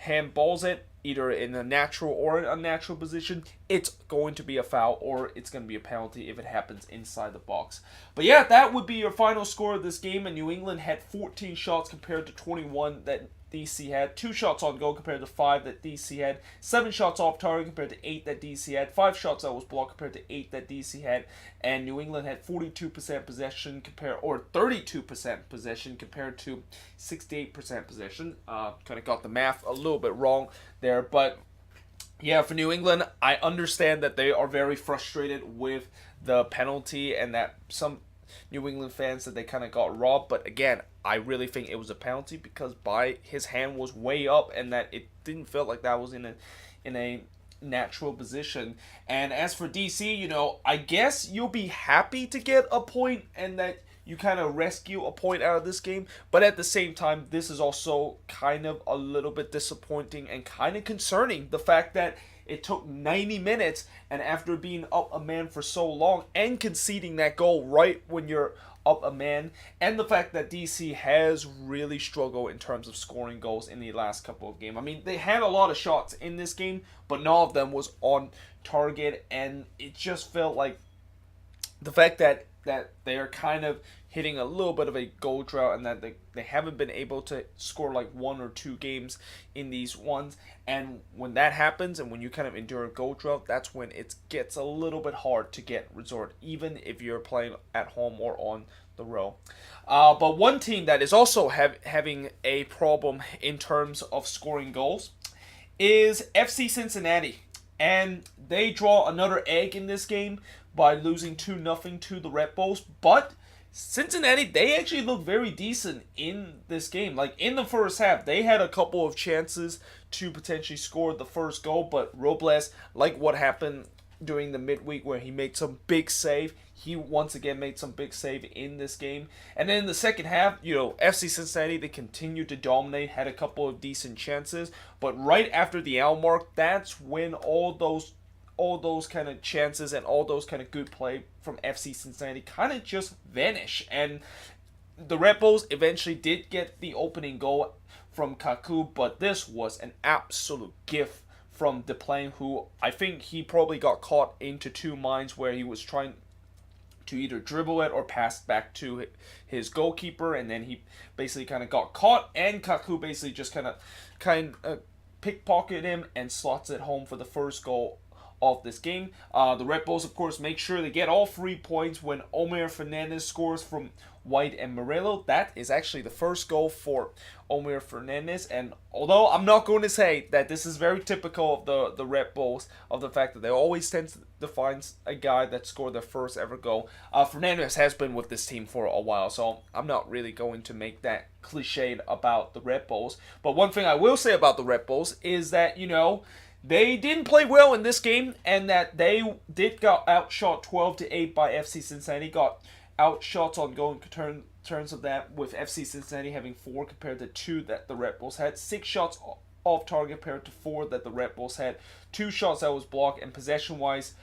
handballs it either in a natural or an unnatural position, it's going to be a foul or it's going to be a penalty if it happens inside the box. But yeah, that would be your final score of this game, and New England had 14 shots compared to 21 that DC had, 2 shots on goal compared to 5 that DC had, 7 shots off target compared to 8 that DC had, 5 shots that was blocked compared to 8 that DC had, and New England had 42% possession or 32% possession compared to 68% possession. Kind of got the math a little bit wrong there, but yeah, for New England, I understand that they are very frustrated with the penalty and that some New England fans that they kind of got robbed, but again, I really think it was a penalty because his hand was way up and that it didn't feel like that was in a natural position. And as for DC, I guess you'll be happy to get a point and that you kind of rescue a point out of this game, but at the same time, this is also kind of a little bit disappointing and kind of concerning, the fact that it took 90 minutes, and after being up a man for so long and conceding that goal right when you're up a man, and the fact that DC has really struggled in terms of scoring goals in the last couple of games. I mean, they had a lot of shots in this game, but none of them was on target, and it just felt like the fact that they're kind of hitting a little bit of a goal drought, and that they haven't been able to score like 1 or 2 games in these ones. And when that happens, and when you kind of endure a goal drought, that's when it gets a little bit hard to get resort, even if you're playing at home or on the road. But one team that is also having a problem in terms of scoring goals is FC Cincinnati. And they draw another egg in this game by losing 2-0 to the Redbulls. But Cincinnati, they actually look very decent in this game. Like, in the first half, they had a couple of chances to potentially score the first goal, but Robles, like what happened during the midweek where he made some big save, he once again made some big save in this game. And then in the second half, FC Cincinnati, they continued to dominate, had a couple of decent chances, but right after the hour mark, that's when all those kind of chances and all those kind of good play from FC Cincinnati kind of just vanish. And the Redbulls eventually did get the opening goal from Kaku, but this was an absolute gift from Deplain, who I think he probably got caught into two minds where he was trying to either dribble it or pass back to his goalkeeper, and then he basically kind of got caught, and Kaku basically just kind of pickpocketed him and slots it home for the first goal of this game. The Redbulls, of course, make sure they get all 3 points when Omer Fernandez scores from White and Morello. That is actually the first goal for Omer Fernandez, and although I'm not going to say that this is very typical of the Redbulls, of the fact that they always tend to find a guy that scored their first ever goal, Fernandez has been with this team for a while, so I'm not really going to make that cliched about the Redbulls. But one thing I will say about the Redbulls is that, they didn't play well in this game, and that they did got outshot 12-8 by FC Cincinnati. Got outshots on goal in terms of that, with FC Cincinnati having 4 compared to 2 that the Redbulls had. 6 shots off target compared to 4 that the Redbulls had. 2 shots that was blocked, and possession-wise,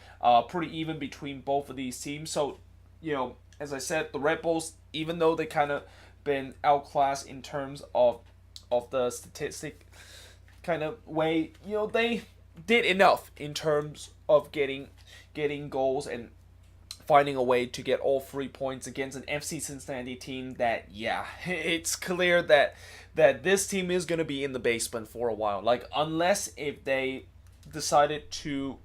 pretty even between both of these teams. So, as I said, the Redbulls, even though they kind of been outclassed in terms of the statistic kind of way, they did enough in terms of getting goals and finding a way to get all 3 points against an FC Cincinnati team that, it's clear that this team is going to be in the basement for a while. Like, unless if they decided to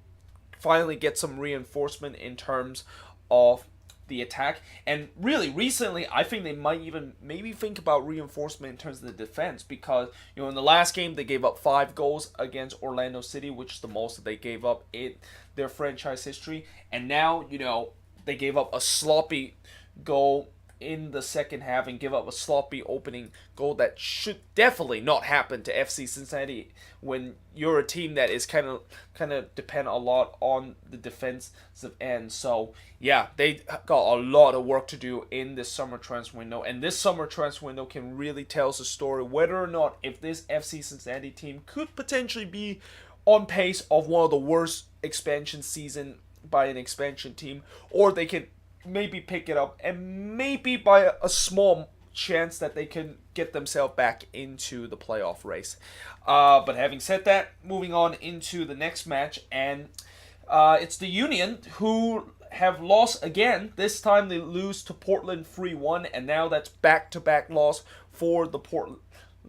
finally get some reinforcement in terms of the attack. And really, recently, I think they might even maybe think about reinforcement in terms of the defense, because, in the last game, they gave up 5 goals against Orlando City, which is the most that they gave up in their franchise history. And now, they gave up a sloppy goal in the second half and give up a sloppy opening goal that should definitely not happen to FC Cincinnati when you're a team that is kind of depend a lot on the defensive end. So they got a lot of work to do in this summer transfer window, and this summer transfer window can really tell us a story whether or not if this FC Cincinnati team could potentially be on pace of one of the worst expansion season by an expansion team, or they can maybe pick it up, and maybe by a small chance that they can get themselves back into the playoff race. But having said that, moving on into the next match, and it's the Union who have lost again. This time they lose to Portland 3-1, and now that's back-to-back loss for the Portland,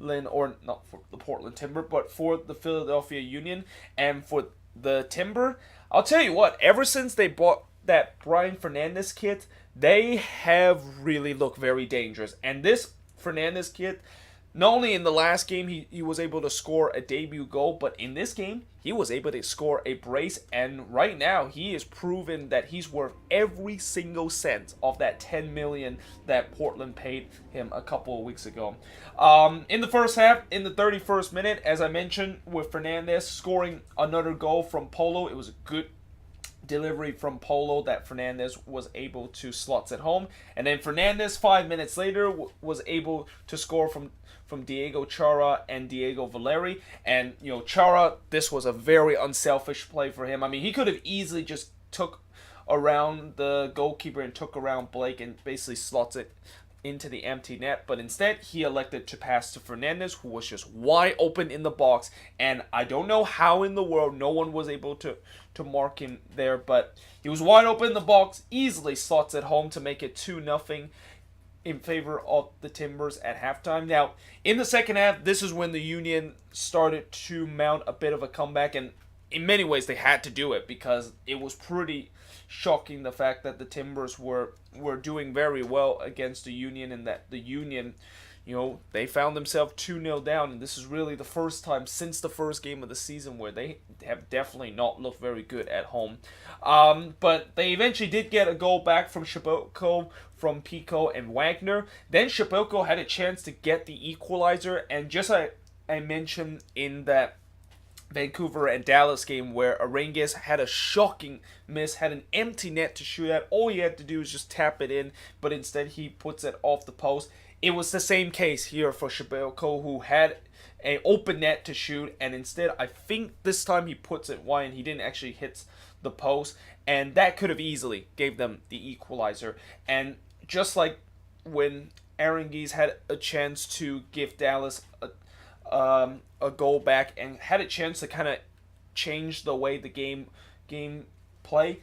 or not for the Portland Timber, but for the Philadelphia Union. And for the Timber, I'll tell you what, ever since they bought that Brian Fernandez kid, they have really looked very dangerous. And this Fernandez kid, not only in the last game he was able to score a debut goal, but in this game he was able to score a brace, and right now he is proven that he's worth every single cent of that $10 million that Portland paid him a couple of weeks ago. In the first half, in the 31st minute, as I mentioned, with Fernandez scoring another goal from Polo, it was a good delivery from Polo that Fernandez was able to slot at home. And then Fernandez 5 minutes later was able to score from Diego Chara and Diego Valeri. And Chara, this was a very unselfish play for him. I mean, he could have easily just took around the goalkeeper and took around Blake and basically slots it into the empty net, but instead he elected to pass to Fernandez, who was just wide open in the box, and I don't know how in the world no one was able to mark him there, but he was wide open in the box, easily slots it home to make it 2-0 in favor of the Timbers at halftime. Now, in the second half, this is when the Union started to mount a bit of a comeback, and in many ways they had to do it because it was pretty shocking the fact that the Timbers were doing very well against the Union, and that the Union, they found themselves 2-0 down, and this is really the first time since the first game of the season where they have definitely not looked very good at home. But they eventually did get a goal back from Szyboko, from Pico, and Wagner. Then Szyboko had a chance to get the equalizer, and just like I mentioned in that Vancouver and Dallas game where Arangues had a shocking miss, had an empty net to shoot at. All he had to do was just tap it in, but instead he puts it off the post. It was the same case here for Szyboko, who had an open net to shoot, and instead I think this time he puts it wide and he didn't actually hit the post, and that could have easily gave them the equalizer. And just like when Arangues had a chance to give Dallas a goal back and had a chance to kind of change the way the game play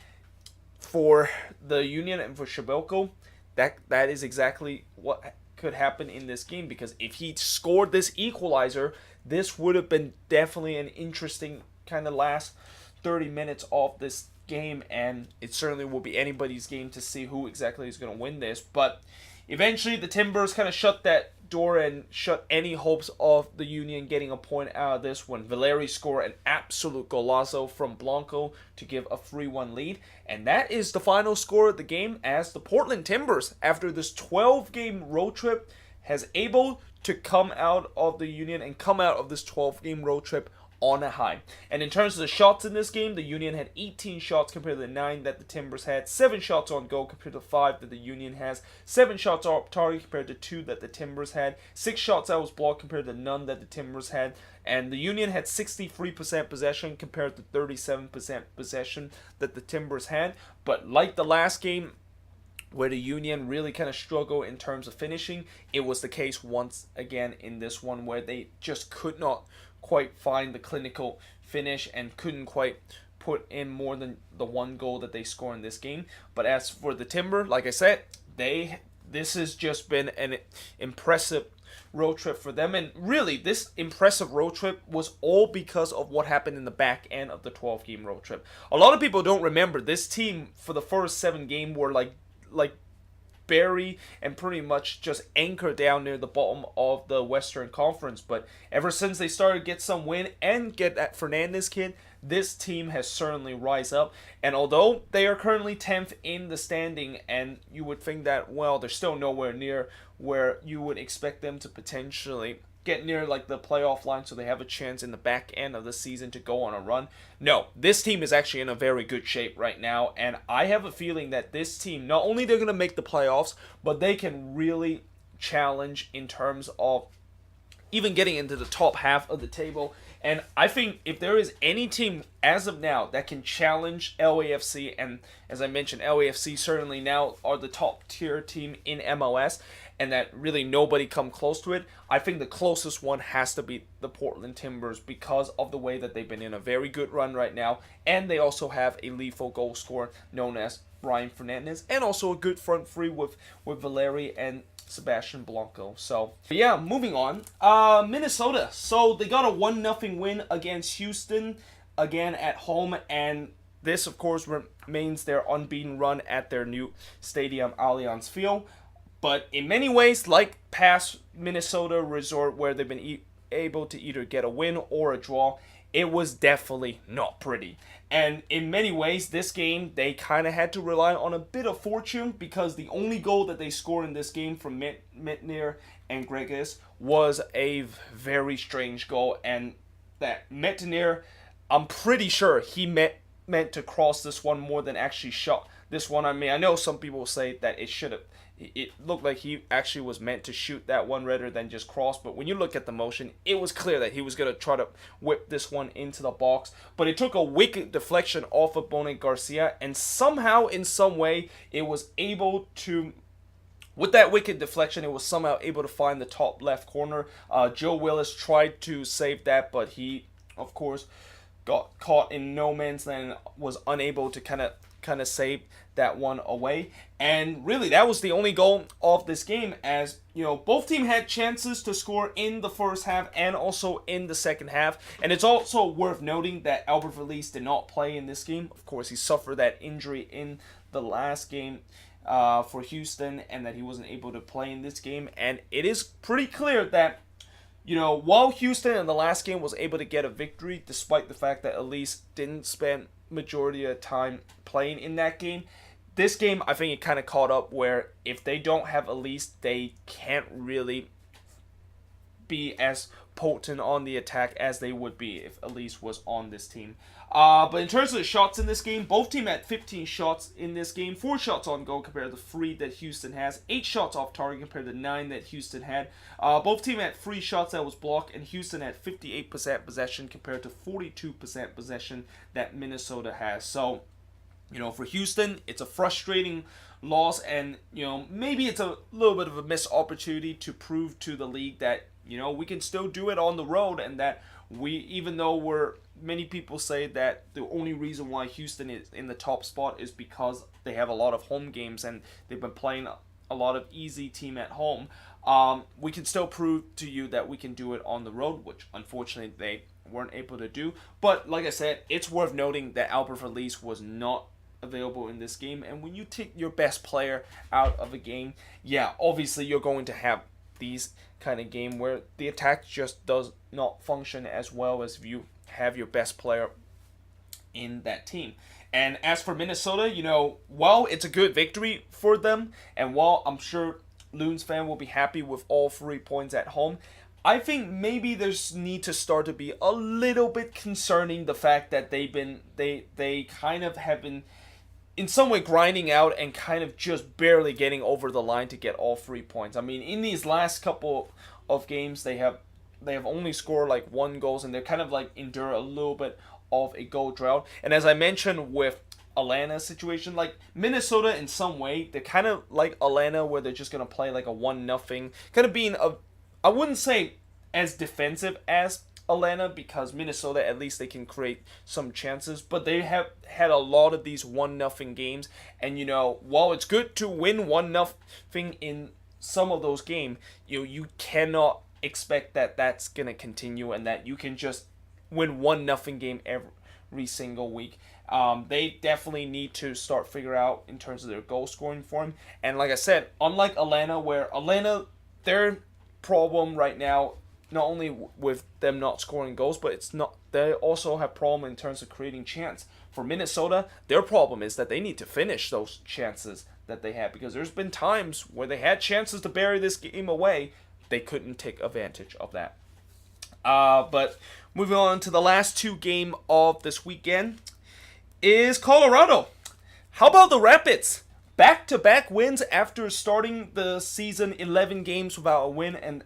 for the Union and for Szyboko, that is exactly what could happen in this game, because if he scored this equalizer, this would have been definitely an interesting kind of last 30 minutes of this game, and it certainly will be anybody's game to see who exactly is going to win this. But eventually the Timbers kind of shut that door and shut any hopes of the Union getting a point out of this when Valeri scored an absolute golazo from Blanco to give a 3-1 lead. And that is the final score of the game, as the Portland Timbers, after this 12-game road trip, has able to come out of the Union and come out of this 12-game road trip on a high. And in terms of the shots in this game, the Union had 18 shots compared to the 9 that the Timbers had, 7 shots on goal compared to 5 that the Union has, 7 shots off target compared to 2 that the Timbers had, 6 shots that was blocked compared to none that the Timbers had, and the Union had 63% possession compared to 37% possession that the Timbers had. But like the last game, where the Union really kind of struggled in terms of finishing, it was the case once again in this one where they just could not quite find the clinical finish and couldn't quite put in more than the one goal that they scored in this game. But as for the Timber, like I said, this has just been an impressive road trip for them, and really this impressive road trip was all because of what happened in the back end of the 12-game road trip. A lot of people don't remember this team for the first 7 games were like bury and pretty much just anchor down near the bottom of the Western Conference. But ever since they started to get some win and get that Fernandez kid, this team has certainly rise up. And although they are currently 10th in the standing, and you would think that, well, they're still nowhere near where you would expect them to potentially get near like the playoff line so they have a chance in the back end of the season to go on a run. No, this team is actually in a very good shape right now, and I have a feeling that this team, not only they're going to make the playoffs, but they can really challenge in terms of even getting into the top half of the table. And I think if there is any team as of now that can challenge LAFC, and as I mentioned, LAFC certainly now are the top tier team in MLS, and that really nobody come close to it, I think the closest one has to be the Portland Timbers because of the way that they've been in a very good run right now, and they also have a lethal goal scorer known as Brian Fernandez, and also a good front three with Valeri and Sebastian Blanco. So, yeah, moving on. Minnesota. So, they got a 1-0 win against Houston, again at home, and this, of course, remains their unbeaten run at their new stadium, Allianz Field. But in many ways, like past Minnesota resort where they've been able to either get a win or a draw, it was definitely not pretty. And in many ways, this game, they kind of had to rely on a bit of fortune because the only goal that they scored in this game from Metnier and Gregus was a very strange goal. And that Metnier, I'm pretty sure he meant to cross this one more than actually shot this one. I mean, I know some people say that it should have It looked like he actually was meant to shoot that one rather than just cross. But when you look at the motion, it was clear that he was going to try to whip this one into the box. But it took a wicked deflection off of Bonet Garcia, and somehow, in some way, it was able to... With that wicked deflection, it was somehow able to find the top left corner. Joe Willis tried to save that, but he, of course, got caught in no man's land and was unable to kind of save that one away. And really, that was the only goal of this game, as both teams had chances to score in the first half and also in the second half. And it's also worth noting that Albert Verlies did not play in this game. Of course, he suffered that injury in the last game for Houston, and that he wasn't able to play in this game. And it is pretty clear that while Houston in the last game was able to get a victory, despite the fact that Elise didn't spend majority of the time playing in that game, this game, I think it kind of caught up where if they don't have Elise, they can't really be as potent on the attack as they would be if Elise was on this team. But in terms of the shots in this game, both teams had 15 shots in this game, 4 shots on goal compared to 3 that Houston has, 8 shots off target compared to 9 that Houston had. Both teams had 3 shots that was blocked, and Houston had 58% possession compared to 42% possession that Minnesota has. So, for Houston, it's a frustrating loss, and, maybe it's a little bit of a missed opportunity to prove to the league that, we can still do it on the road, and that even though many people say that the only reason why Houston is in the top spot is because they have a lot of home games and they've been playing a lot of easy team at home. We can still prove to you that we can do it on the road, which unfortunately they weren't able to do. But like I said, it's worth noting that Albert Verlies was not available in this game. And when you take your best player out of a game, yeah, obviously you're going to have these kind of game where the attack just does not function as well as if you have your best player in that team. And as for Minnesota, while it's a good victory for them, and while I'm sure Loons fan will be happy with all 3 points at home, I think maybe there's need to start to be a little bit concerning the fact that they kind of have been in some way grinding out and kind of just barely getting over the line to get all 3 points. I mean, in these last couple of games, they have only scored like 1 goal, and they're kind of like endure a little bit of a goal drought. And as I mentioned with Atlanta's situation, like Minnesota in some way, they're kind of like Atlanta where they're just going to play like a 1-0, kind of being I wouldn't say as defensive as Atlanta, because Minnesota, at least they can create some chances, but they have had a lot of these 1-0 games, and while it's good to win 1-0 in some of those games, you cannot expect that that's going to continue and that you can just win 1-0 game every single week. They definitely need to start figure out in terms of their goal scoring form. And like I said, unlike Atlanta, where Atlanta, their problem right now, not only with them not scoring goals, but they also have problem in terms of creating chance. For Minnesota, their problem is that they need to finish those chances that they had, because there's been times where they had chances to bury this game away, they couldn't take advantage of that. But moving on to the last 2 games of this weekend is Colorado. How about the Rapids? Back-to-back wins after starting the season 11 games without a win, and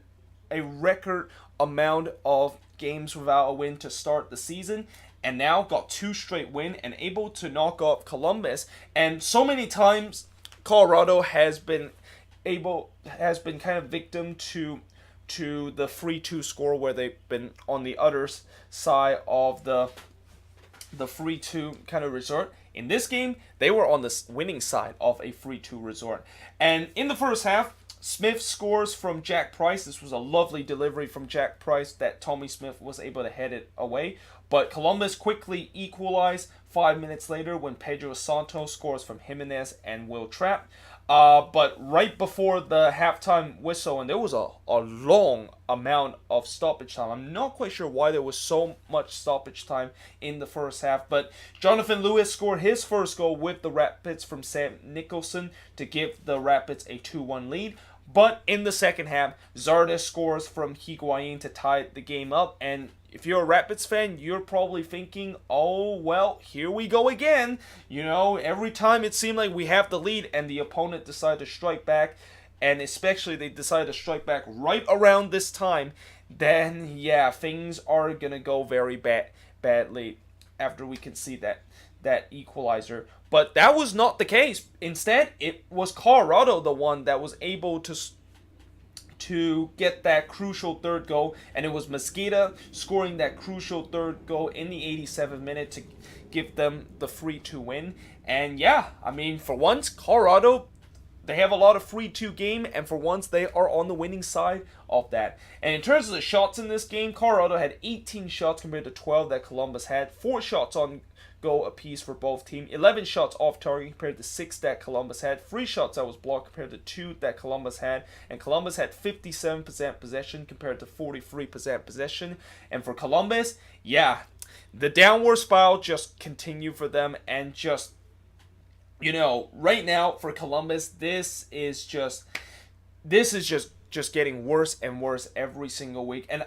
a record amount of games without a win to start the season, and now got 2 straight wins and able to knock off Columbus. And so many times Colorado has been kind of victim to the 3-2 score, where they've been on the other side of the 3-2 kind of resort. In this game, they were on the winning side of a 3-2 resort. And in the first half, Smith scores from Jack Price. This was a lovely delivery from Jack Price that Tommy Smith was able to head it away. But Columbus quickly equalized 5 minutes later when Pedro Santos scores from Jimenez and Will Trapp. But right before the halftime whistle, and there was a long amount of stoppage time. I'm not quite sure why there was so much stoppage time in the first half, but Jonathan Lewis scored his first goal with the Rapids from Sam Nicholson to give the Rapids a 2-1 lead. But in the second half, Zardes scores from Higuain to tie the game up. And if you're a Rapids fan, you're probably thinking, oh, well, here we go again. You know, every time it seemed like we have the lead and the opponent decided to strike back, and especially they decided to strike back right around this time, then, yeah, things are going to go very badly after we concede that equalizer. But that was not the case. Instead, it was Colorado the one that was able to get that crucial third goal, and it was Mosqueda scoring that crucial third goal in the 87th minute to give them the 3-2 win. And yeah, I mean, for once, Colorado, they have a lot of 3-2 game, and for once they are on the winning side of that. And in terms of the shots in this game, Colorado had 18 shots compared to 12 that Columbus had. 4 shots on goal apiece for both teams. 11 shots off target compared to 6 that Columbus had. 3 shots that was blocked compared to 2 that Columbus had. And Columbus had 57% possession compared to 43% possession. And for Columbus, yeah, the downward spiral just continued for them, and just, you know, right now for Columbus, this is just getting worse and worse every single week. And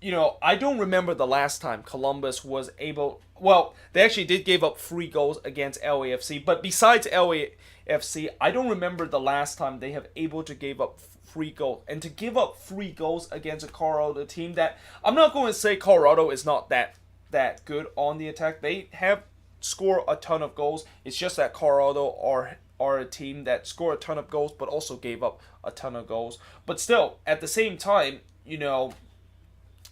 you know, I don't remember the last time Columbus was able. Well, they actually did give up 3 goals against LAFC, but besides LAFC, I don't remember the last time they have able to give up 3 goals. And to give up 3 goals against a Colorado team that, I'm not going to say Colorado is not that good on the attack. They have scored a ton of goals. It's just that Colorado are a team that score a ton of goals, but also gave up a ton of goals. But still, at the same time, you know,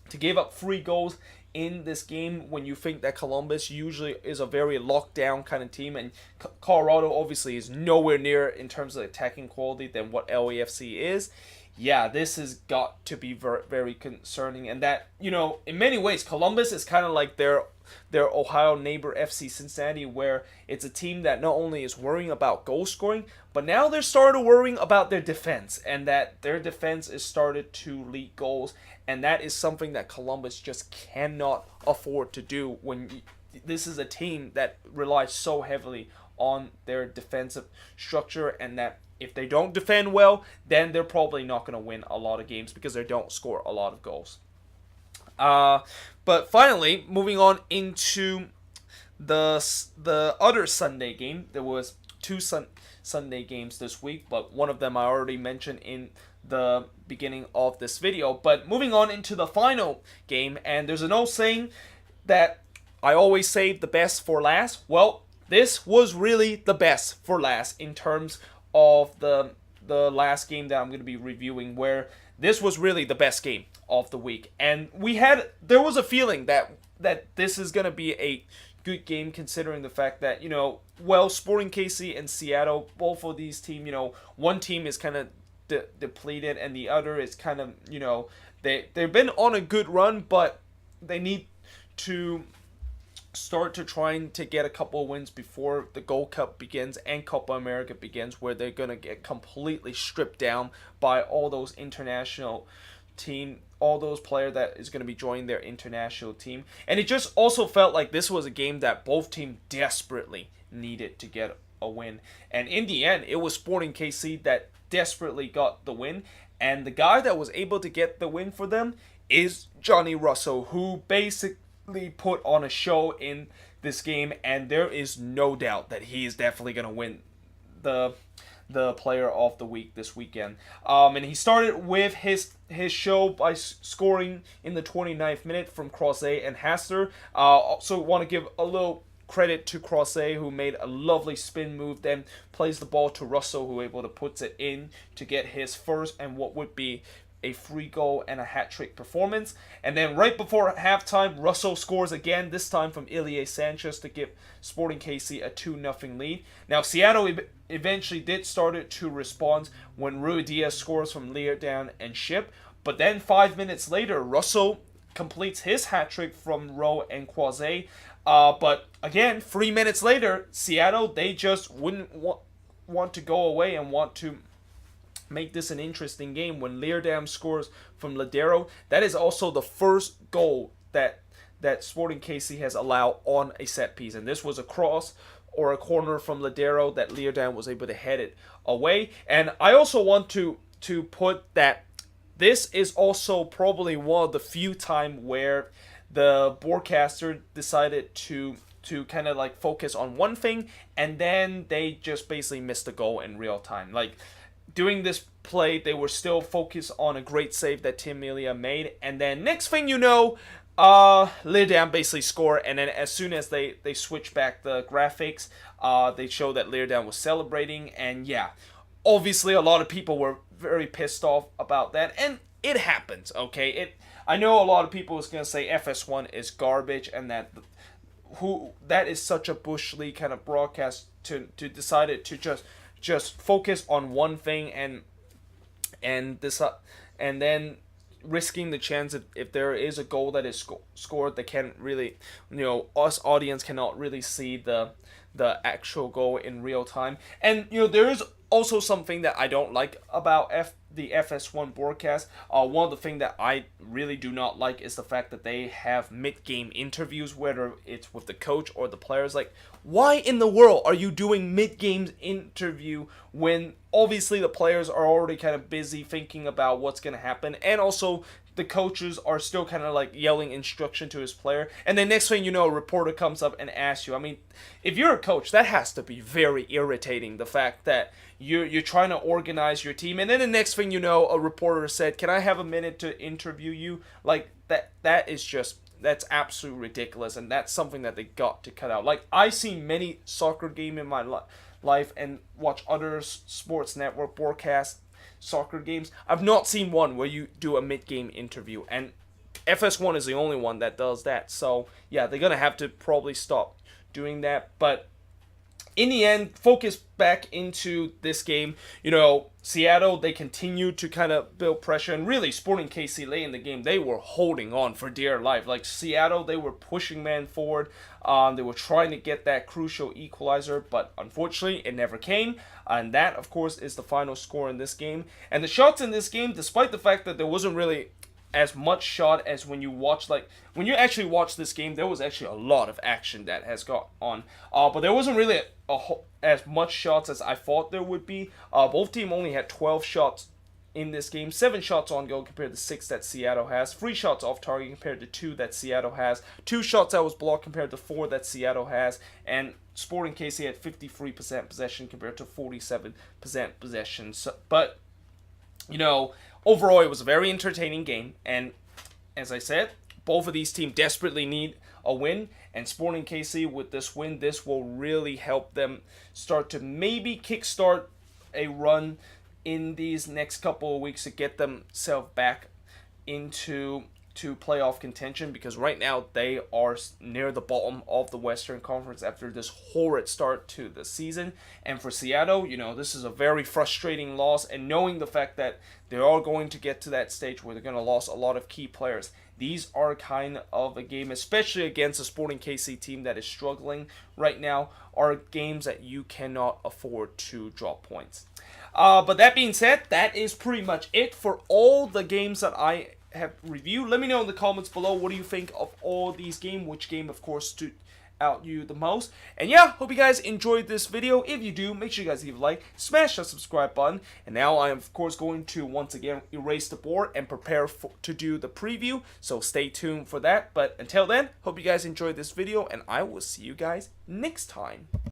to give up 3 goals in this game when you think that Columbus usually is a very locked down kind of team, and Colorado obviously is nowhere near in terms of attacking quality than what LAFC is. Yeah, this has got to be very, very concerning. And that, you know, in many ways, Columbus is kind of like their Ohio neighbor FC Cincinnati, where it's a team that not only is worrying about goal scoring, but now they're started worrying about their defense, and that their defense is started to leak goals, and that is something that Columbus just cannot afford to do when this is a team that relies so heavily on their defensive structure, and that if they don't defend well, then they're probably not going to win a lot of games because they don't score a lot of goals. But finally, moving on into the other Sunday game. There was 2 Sunday games this week, but one of them I already mentioned in the beginning of this video. But moving on into the final game, and there's an old saying that I always save the best for last. Well, this was really the best for last in terms of the last game that I'm going to be reviewing, where this was really the best game of the week. And there was a feeling that this is going to be a good game, considering the fact that, you know, well, Sporting KC and Seattle, both of these teams, you know, one team is kind of depleted and the other is kind of, you know, they've been on a good run, but they need to start to trying to get a couple of wins before the Gold Cup begins and Copa America begins, where they're going to get completely stripped down by all those international team, all those players that is going to be joining their international team. And it just also felt like this was a game that both teams desperately needed to get a win. And in the end, it was Sporting KC that desperately got the win. And the guy that was able to get the win for them is Johnny Russell, who basically put on a show in this game, and there is no doubt that he is definitely going to win the player of the week this weekend. And he started with his show by scoring in the 29th minute from Croisset and Haster. Also want to give a little credit to Croisset, who made a lovely spin move, then plays the ball to Russell, who able to puts it in to get his first and what would be a free goal and a hat-trick performance. And then right before halftime, Russell scores again, this time from Ilie Sanchez, to give Sporting KC a 2-0 lead. Now, Seattle eventually did start to respond when Rui Diaz scores from Leerdown and Ship. But then 5 minutes later, Russell completes his hat-trick from Rowe and Croisset. But again, 3 minutes later, Seattle, they just wouldn't want to go away and want to make this an interesting game when Leerdam scores from Ladero. That is also the first goal that Sporting KC has allowed on a set piece. And this was a cross or a corner from Ladero that Leerdam was able to head it away. And I also want to to put that this is also probably one of the few time where the broadcaster decided to kind of like focus on one thing, and then they just basically missed the goal in real time. Like doing this play, they were still focused on a great save that Tim Melia made, and then next thing you know, Leerdam basically scored, and then as soon as they switch back the graphics, they show that Leerdam was celebrating, and yeah, obviously a lot of people were very pissed off about that, and it happens, okay? I know a lot of people is gonna say FS1 is garbage, and that is such a bush league kind of broadcast to decide it to just focus on one thing and this and then risking the chance if there is a goal that is scored, they can't really, us audience cannot really see the actual goal in real time. And there is also something that I don't like about the FS1 broadcast. One of the things that I really do not like is the fact that they have mid-game interviews, whether it's with the coach or the players. Like, why in the world are you doing mid-game interview when obviously the players are already kind of busy thinking about what's going to happen, and also the coaches are still kind of like yelling instruction to his player, and then next thing you know, a reporter comes up and asks you. I mean, if you're a coach, that has to be very irritating, the fact that you're trying to organize your team, and then the next thing you know, a reporter said, "Can I have a minute to interview you?" Like that's absolutely ridiculous, and that's something that they got to cut out. Like, I've seen many soccer game in my life and watch other sports network broadcast soccer games. I've not seen one where you do a mid-game interview, and FS1 is the only one that does that. So yeah, they're gonna have to probably stop doing that. But in the end, focus back into this game. Seattle, they continued to kind of build pressure, and really Sporting KC late in the game, they were holding on for dear life. Like Seattle, they were pushing man forward. They were trying to get that crucial equalizer, but unfortunately it never came. And that, of course, is the final score in this game. And the shots in this game, despite the fact that there wasn't really as much shot as when you actually watch this game, there was actually a lot of action that has got on. But there wasn't really as much shots as I thought there would be. Both teams only had 12 shots in this game, 7 shots on goal compared to 6 that Seattle has, 3 shots off target compared to 2 that Seattle has, 2 shots that was blocked compared to 4 that Seattle has, and Sporting KC had 53% possession compared to 47% possession. But overall, it was a very entertaining game, and as I said, both of these teams desperately need a win, and Sporting KC, with this win, this will really help them start to maybe kickstart a run in these next couple of weeks to get themselves back into playoff contention, because right now they are near the bottom of the Western Conference after this horrid start to the season. And for Seattle, this is a very frustrating loss, and knowing the fact that they are going to get to that stage where they're going to lose a lot of key players, these are kind of a game, especially against a Sporting KC team that is struggling right now, are games that you cannot afford to drop points. But that being said, that is pretty much it for all the games that I have reviewed. Let me know in the comments below, what do you think of all these games? Which game, of course, stood out you the most? And yeah, hope you guys enjoyed this video. If you do, make sure you guys leave a like, smash that subscribe button. And now I am, of course, going to once again erase the board and prepare to do the preview. So stay tuned for that. But until then, hope you guys enjoyed this video, and I will see you guys next time.